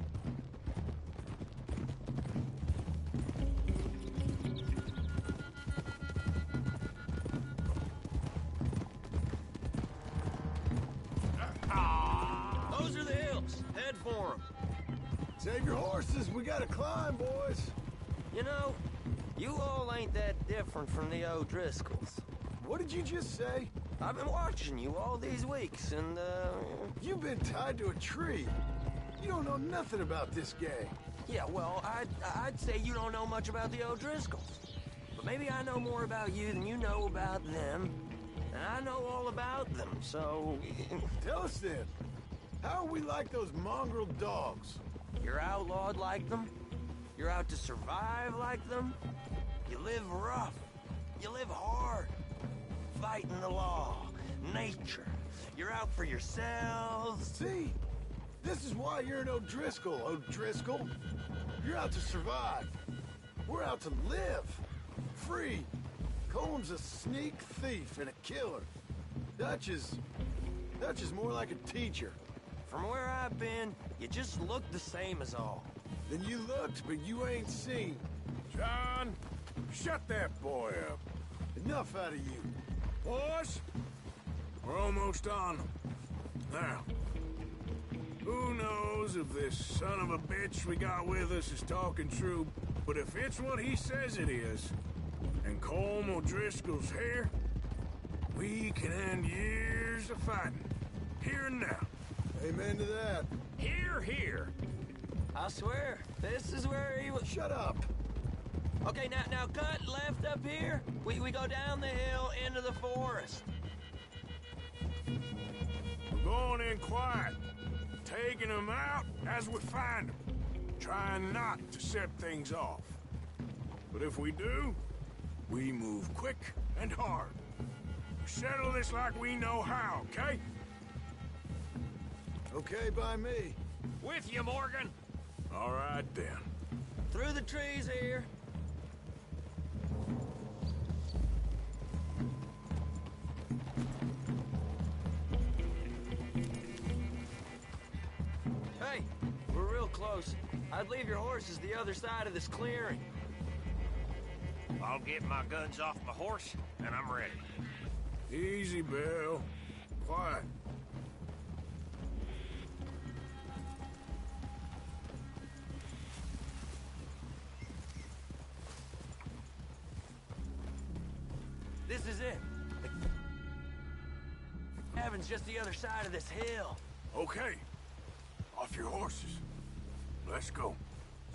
Those are the hills. Head for them. Save your horses. We gotta climb, boys. You know, you all ain't that different from the O'Driscolls. What did you just say? I've been watching you all these weeks, and, You've been tied to a tree. You don't know nothing about this gang. Yeah, well, I'd say you don't know much about the O'Driscolls. But maybe I know more about you than you know about them. And I know all about them, so... Tell us then. How are we like those mongrel dogs? You're outlawed like them? You're out to survive like them? You live rough. You live hard. Fighting the law, nature. You're out for yourselves. See? This is why you're an O'Driscoll, O'Driscoll. You're out to survive. We're out to live. Free. Coleman's a sneak thief and a killer. Dutch is more like a teacher. From where I've been, you just look the same as all. Then you looked, but you ain't seen. John, shut that boy up. Enough out of you. Boys, we're almost on them. Now, who knows if this son of a bitch we got with us is talking true, but if it's what he says it is, and Colm O'Driscoll's here, we can end years of fighting, here and now. Amen to that. Here, here. I swear, this is where he was. Shut up. Okay, now cut left up here. We go down the hill into the forest. We're going in quiet, taking them out as we find them, trying not to set things off. But if we do, we move quick and hard. We settle this like we know how, okay? Okay by me. With you, Morgan. All right, then. Through the trees here. Hey, we're real close. I'd leave your horses the other side of this clearing. I'll get my guns off my horse, and I'm ready. Easy, Bill. Quiet. This is it. The cabin's just the other side of this hill. Okay. Off your horses. Let's go.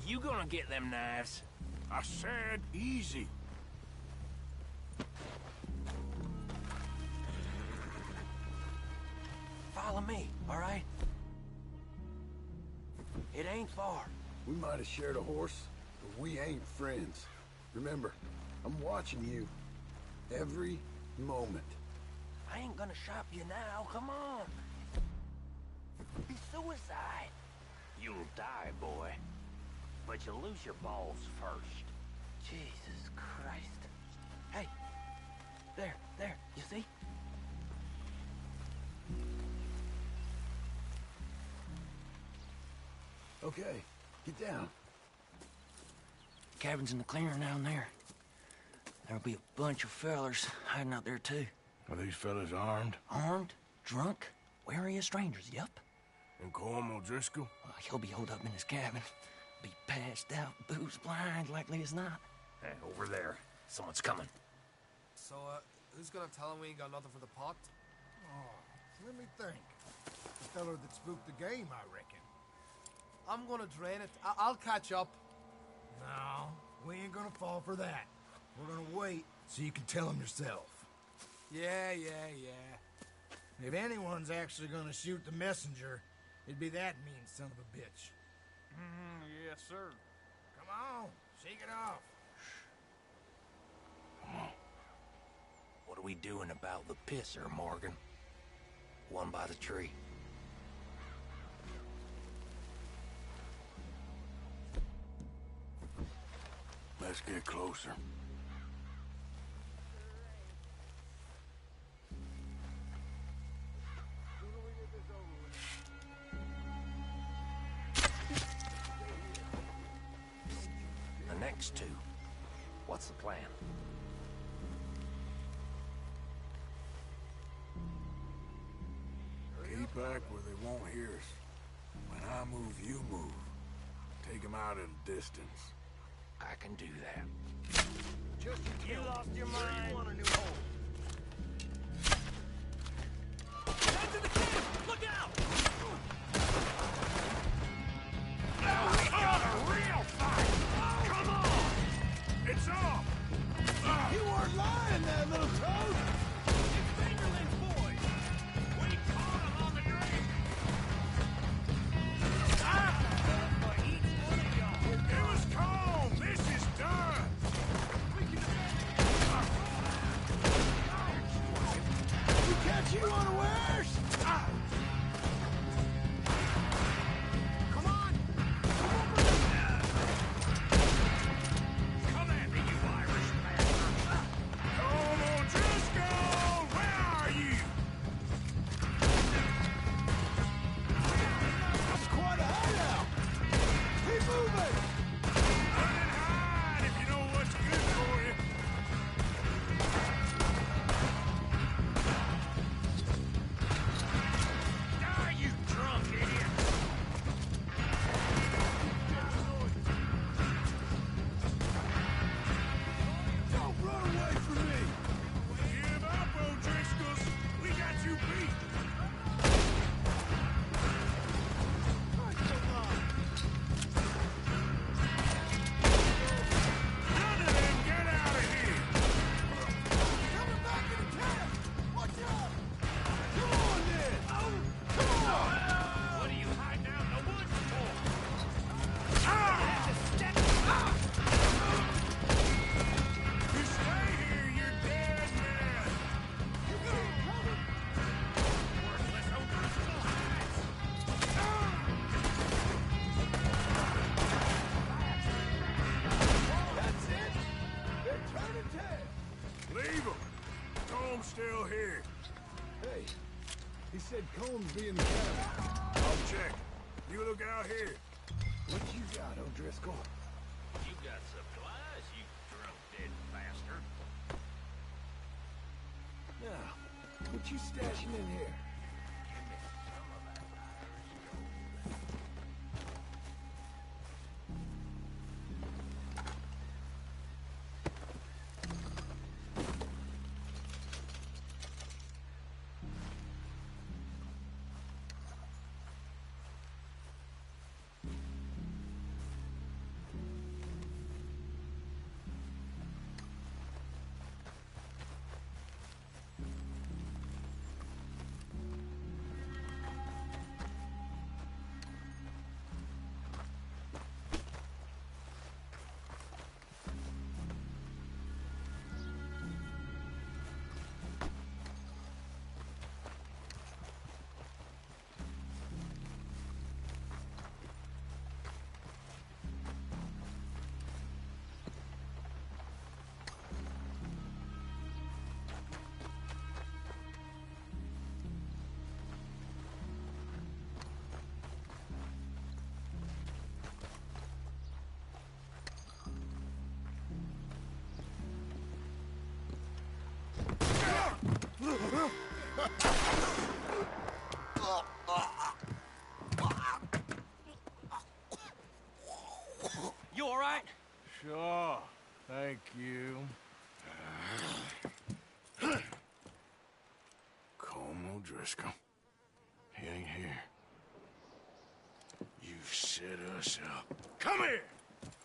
You gonna get them knives? I said easy. Follow me, all right? It ain't far. We might have shared a horse, but we ain't friends. Remember, I'm watching you. Every moment. I ain't gonna shop you now, come on. It'd be suicide. You'll die, boy. But you'll lose your balls first. Jesus Christ. Hey, there, you see? Okay, get down. Cabin's in the clearing down there. There'll be a bunch of fellers hiding out there, too. Are these fellas armed? Armed, drunk, wary of strangers, yep. And Colm O'Driscoll? He'll be holed up in his cabin. Be passed out, booze blind, likely as not. Hey, over there. Someone's coming. So, who's gonna tell him we ain't got nothing for the pot? Oh, let me think. The feller that spooked the game, I reckon. I'm gonna drain it. I'll catch up. No, we ain't gonna fall for that. We're gonna wait so you can tell him yourself. Yeah. If anyone's actually gonna shoot the messenger, it'd be that mean son of a bitch. Yes, sir. Come on, shake it off. What are we doing about the pisser, Morgan? One by the tree. Let's get closer. The next two. What's the plan? Keep back where they won't hear us. When I move, you move. Take them out at a distance. I can do that. Just You lost your mind. You want a new hole. Head to the camp! Look out! Now we got a real fight! Come on! It's off! You weren't lying there, little toad! It's Fingerling's boys! We caught them on the drink! It was called! be in the cabin. I'll check. You look out here. What you got, O'Driscoll? You got supplies, you drunk dead bastard. Now, what you stashing in here? You all right? Sure. Thank you. Colm O'Driscoll. He ain't here. You set us up. Come here!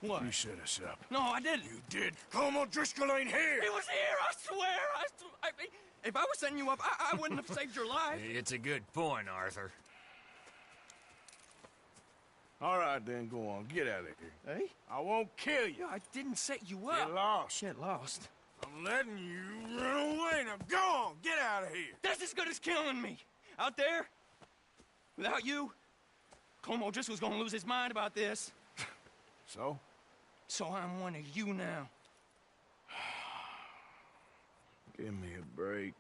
What? You set us up. No, I didn't. You did. Colm O'Driscoll ain't here! He was here, I swear! If I was setting you up, I wouldn't have saved your life. It's a good point, Arthur. All right, then, go on. Get out of here. Hey? I won't kill you. I didn't set you up. Get lost. Get lost. I'm letting you run away. Now go on. Get out of here. That's as good as killing me. Out there, without you, Como just was gonna lose his mind about this. So? So I'm one of you now. Give me a break.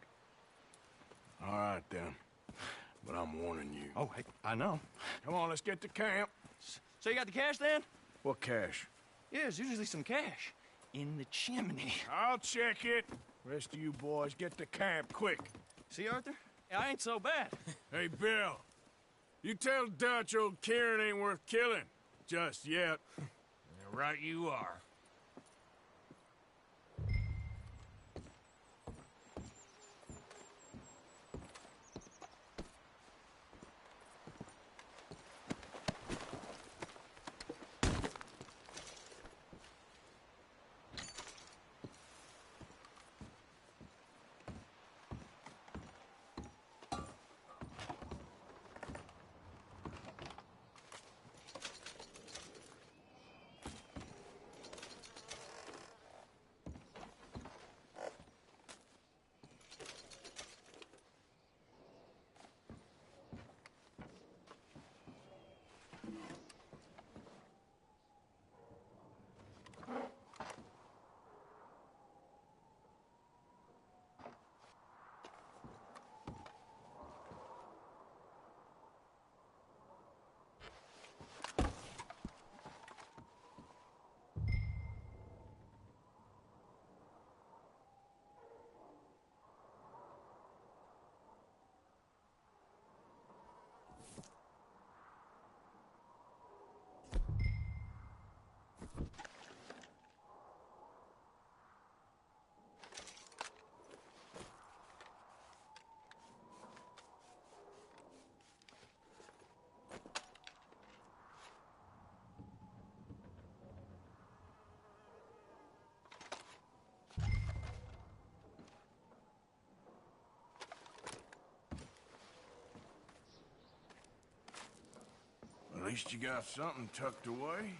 All right, then. But I'm warning you. Oh, I know. Come on, let's get to camp. So you got the cash, then? What cash? Yeah, there's usually some cash. In the chimney. I'll check it. Rest of you boys, get to camp, quick. See, Arthur? I ain't so bad. Hey, Bill. You tell Dutch old Kieran ain't worth killing. Just yet. Right you are. At least you got something tucked away.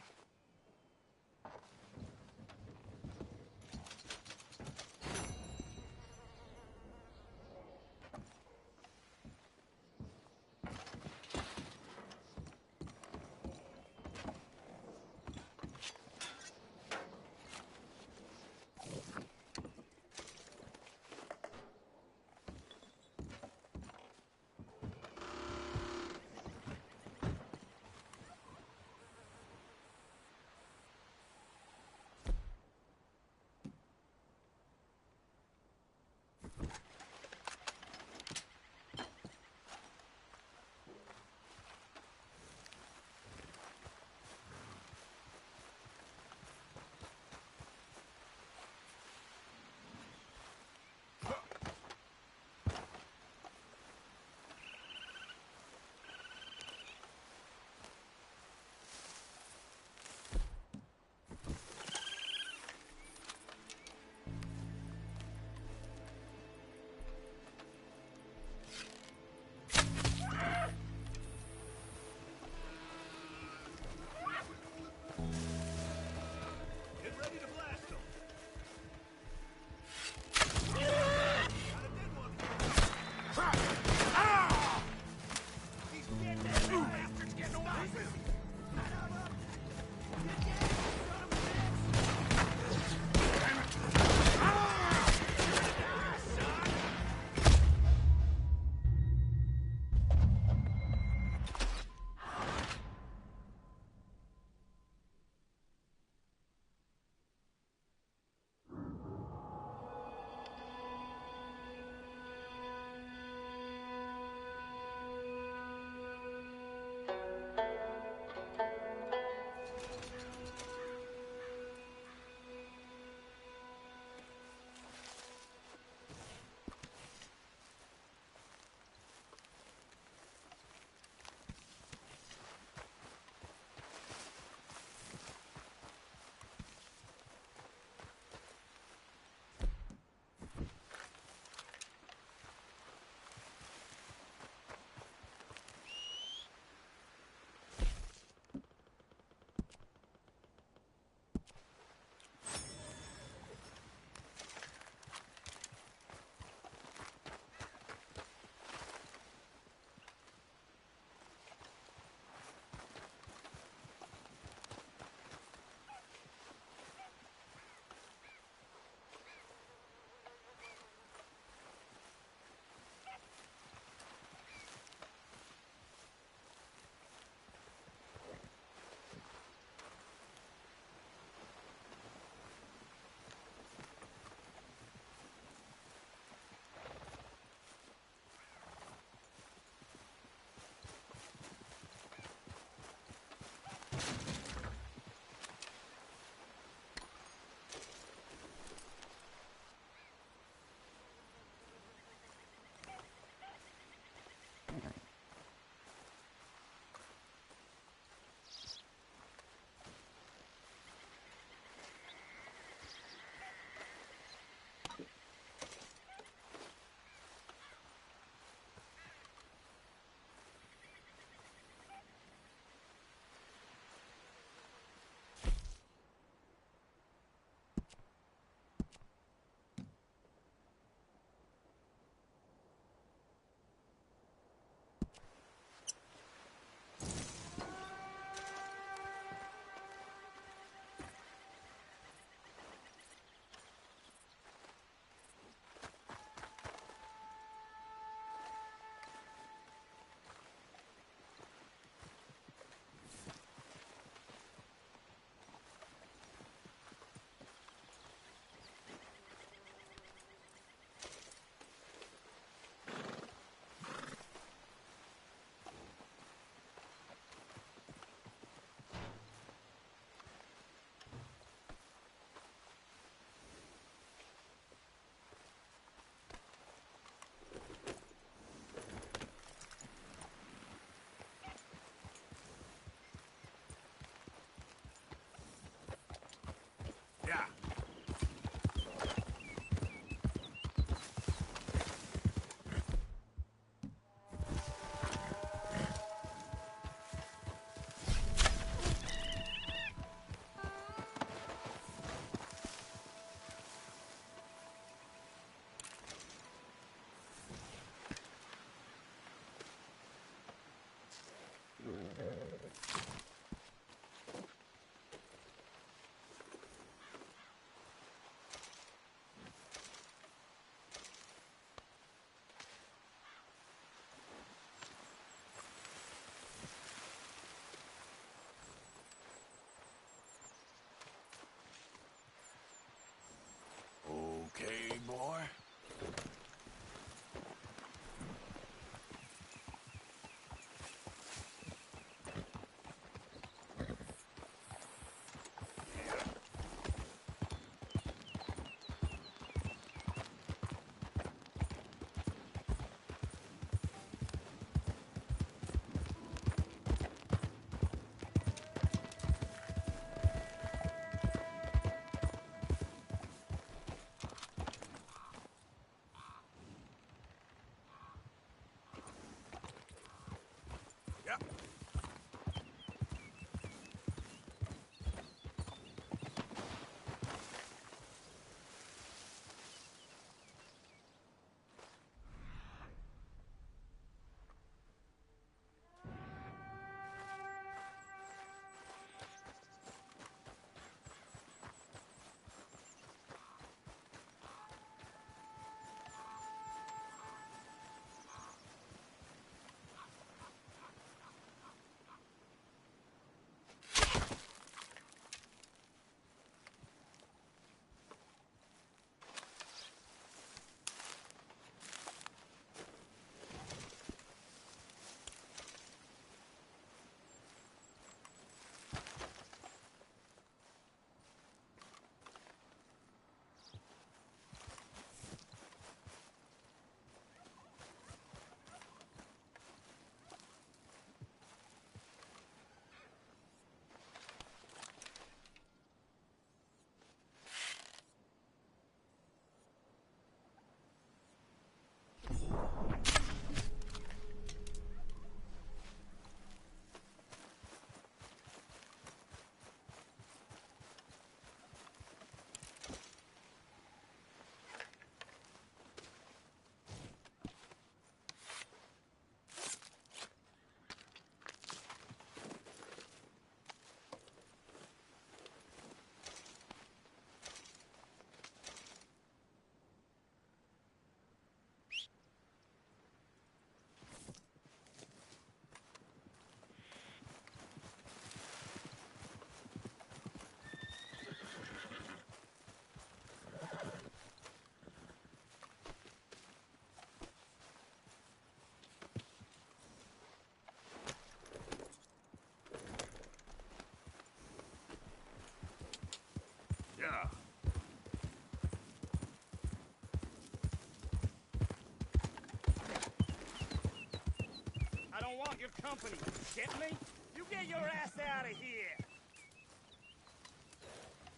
company. Get me? You get your ass out of here.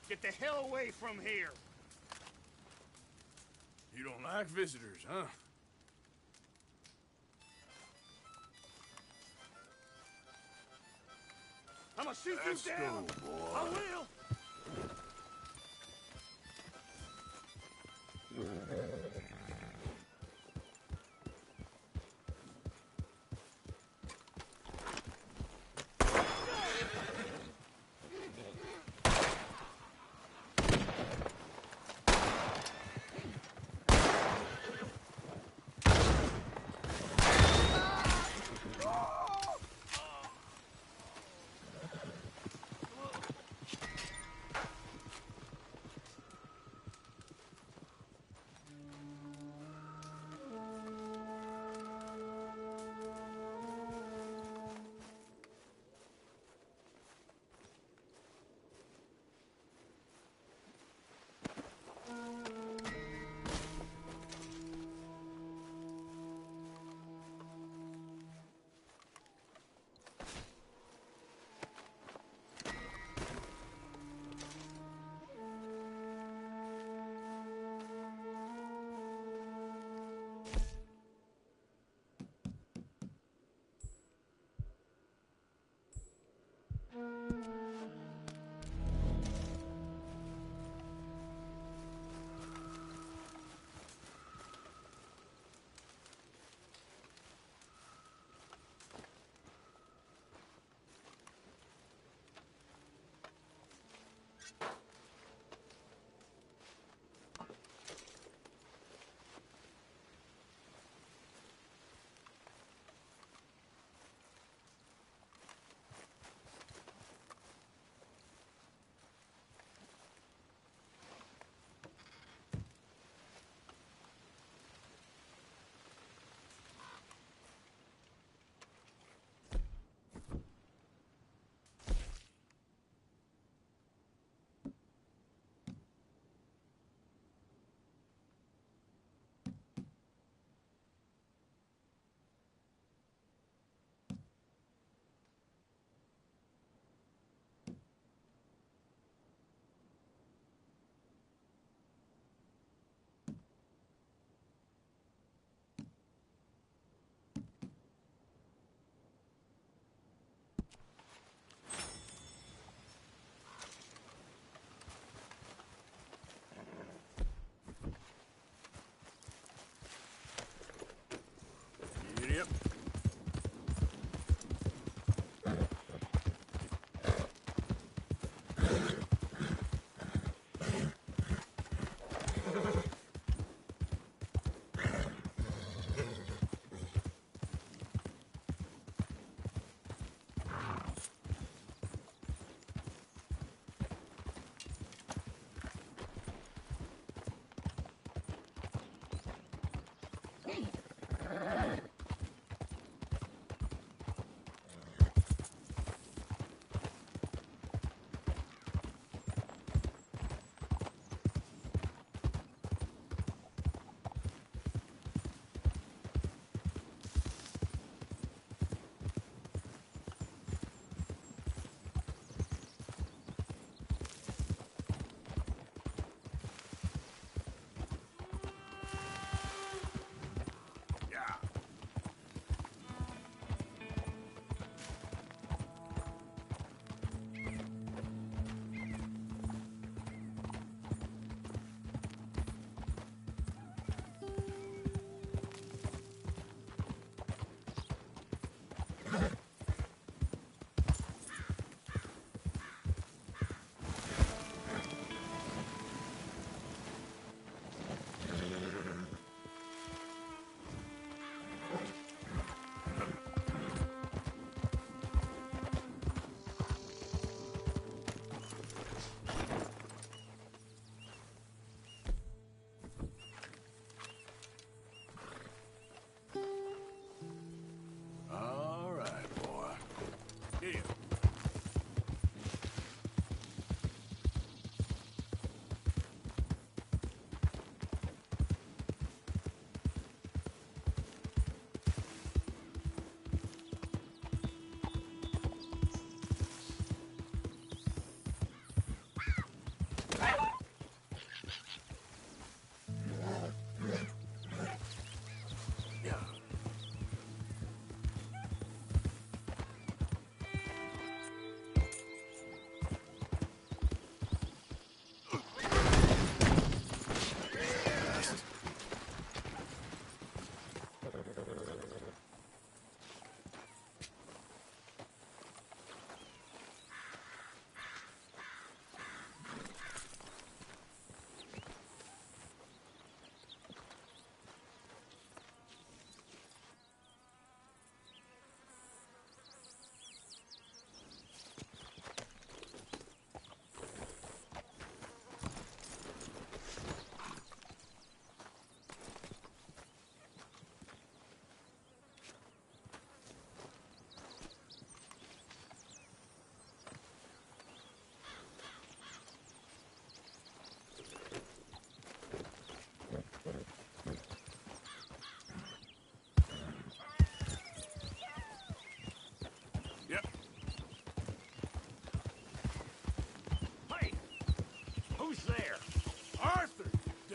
Get the hell away from here. You don't like visitors, huh? I'm gonna shoot Let's you down. go, boy. I will.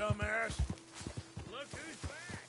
dumbass. Look who's back.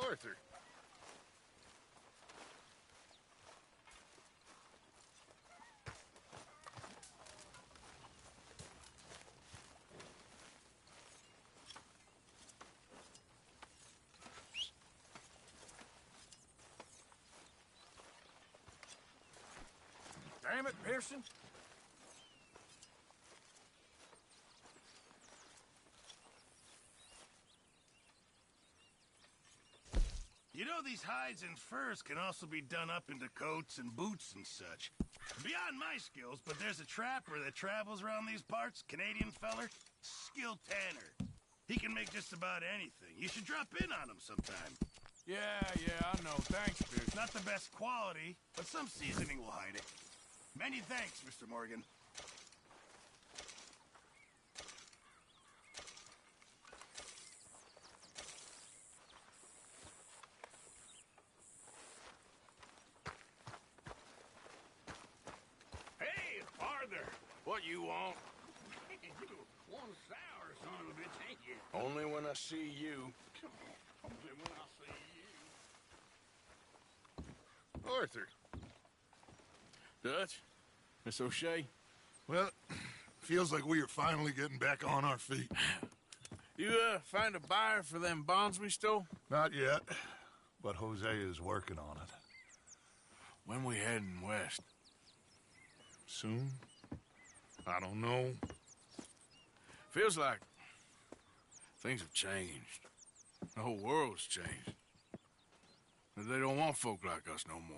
Arthur. Damn it, Pearson. You know, these hides and furs can also be done up into coats and boots and such. Beyond my skills, but there's a trapper that travels around these parts, Canadian feller, skilled tanner. He can make just about anything. You should drop in on him sometime. Yeah, I know. Thanks, Pearson. Not the best quality, but some seasoning will hide it. Many thanks, Mr. Morgan. Hey, Arthur. What you want? You one sour son of a bitch, ain't you? Only when I see you. Only when I see you. Arthur. Dutch? Miss O'Shea? Well, feels like we are finally getting back on our feet. You, find a buyer for them bonds we stole? Not yet, but Jose is working on it. When we heading west? Soon? I don't know. Feels like things have changed. The whole world's changed. They don't want folk like us no more.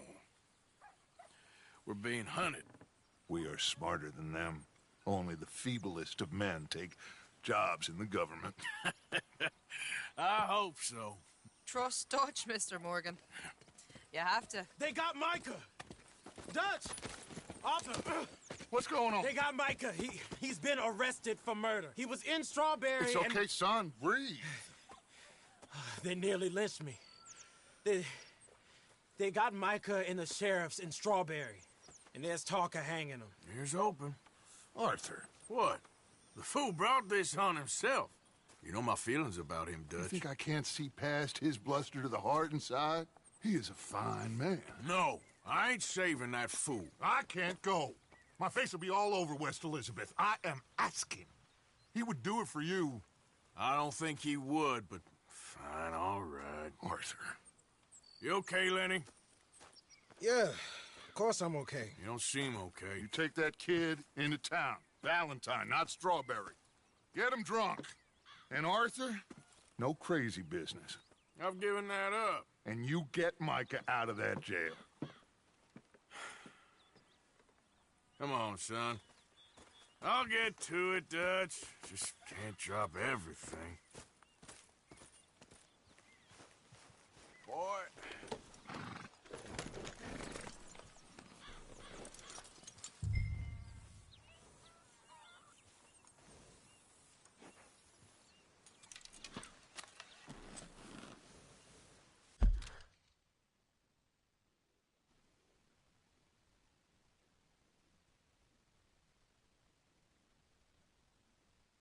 We're being hunted. We are smarter than them. Only the feeblest of men take jobs in the government. I hope so. Trust Dutch, Mr. Morgan. You have to. They got Micah! Dutch! Arthur! What's going on? They got Micah. He's been arrested for murder. He was in Strawberry. It's okay, son. Breathe. They nearly lynched me. They got Micah and the sheriffs in Strawberry. And there's talk of hanging him. Here's hoping. Arthur. What? The fool brought this on himself. You know my feelings about him, Dutch. You think I can't see past his bluster to the heart inside? He is a fine man. No, I ain't saving that fool. I can't go. My face will be all over West Elizabeth. I am asking. He would do it for you. I don't think he would, but fine, all right. Arthur. You okay, Lenny? Yeah, of course I'm okay. You don't seem okay. You take that kid into town. Valentine, not Strawberry. Get him drunk. And Arthur, no crazy business. I've given that up. And you get Micah out of that jail. Come on, son. I'll get to it, Dutch. Just can't drop everything.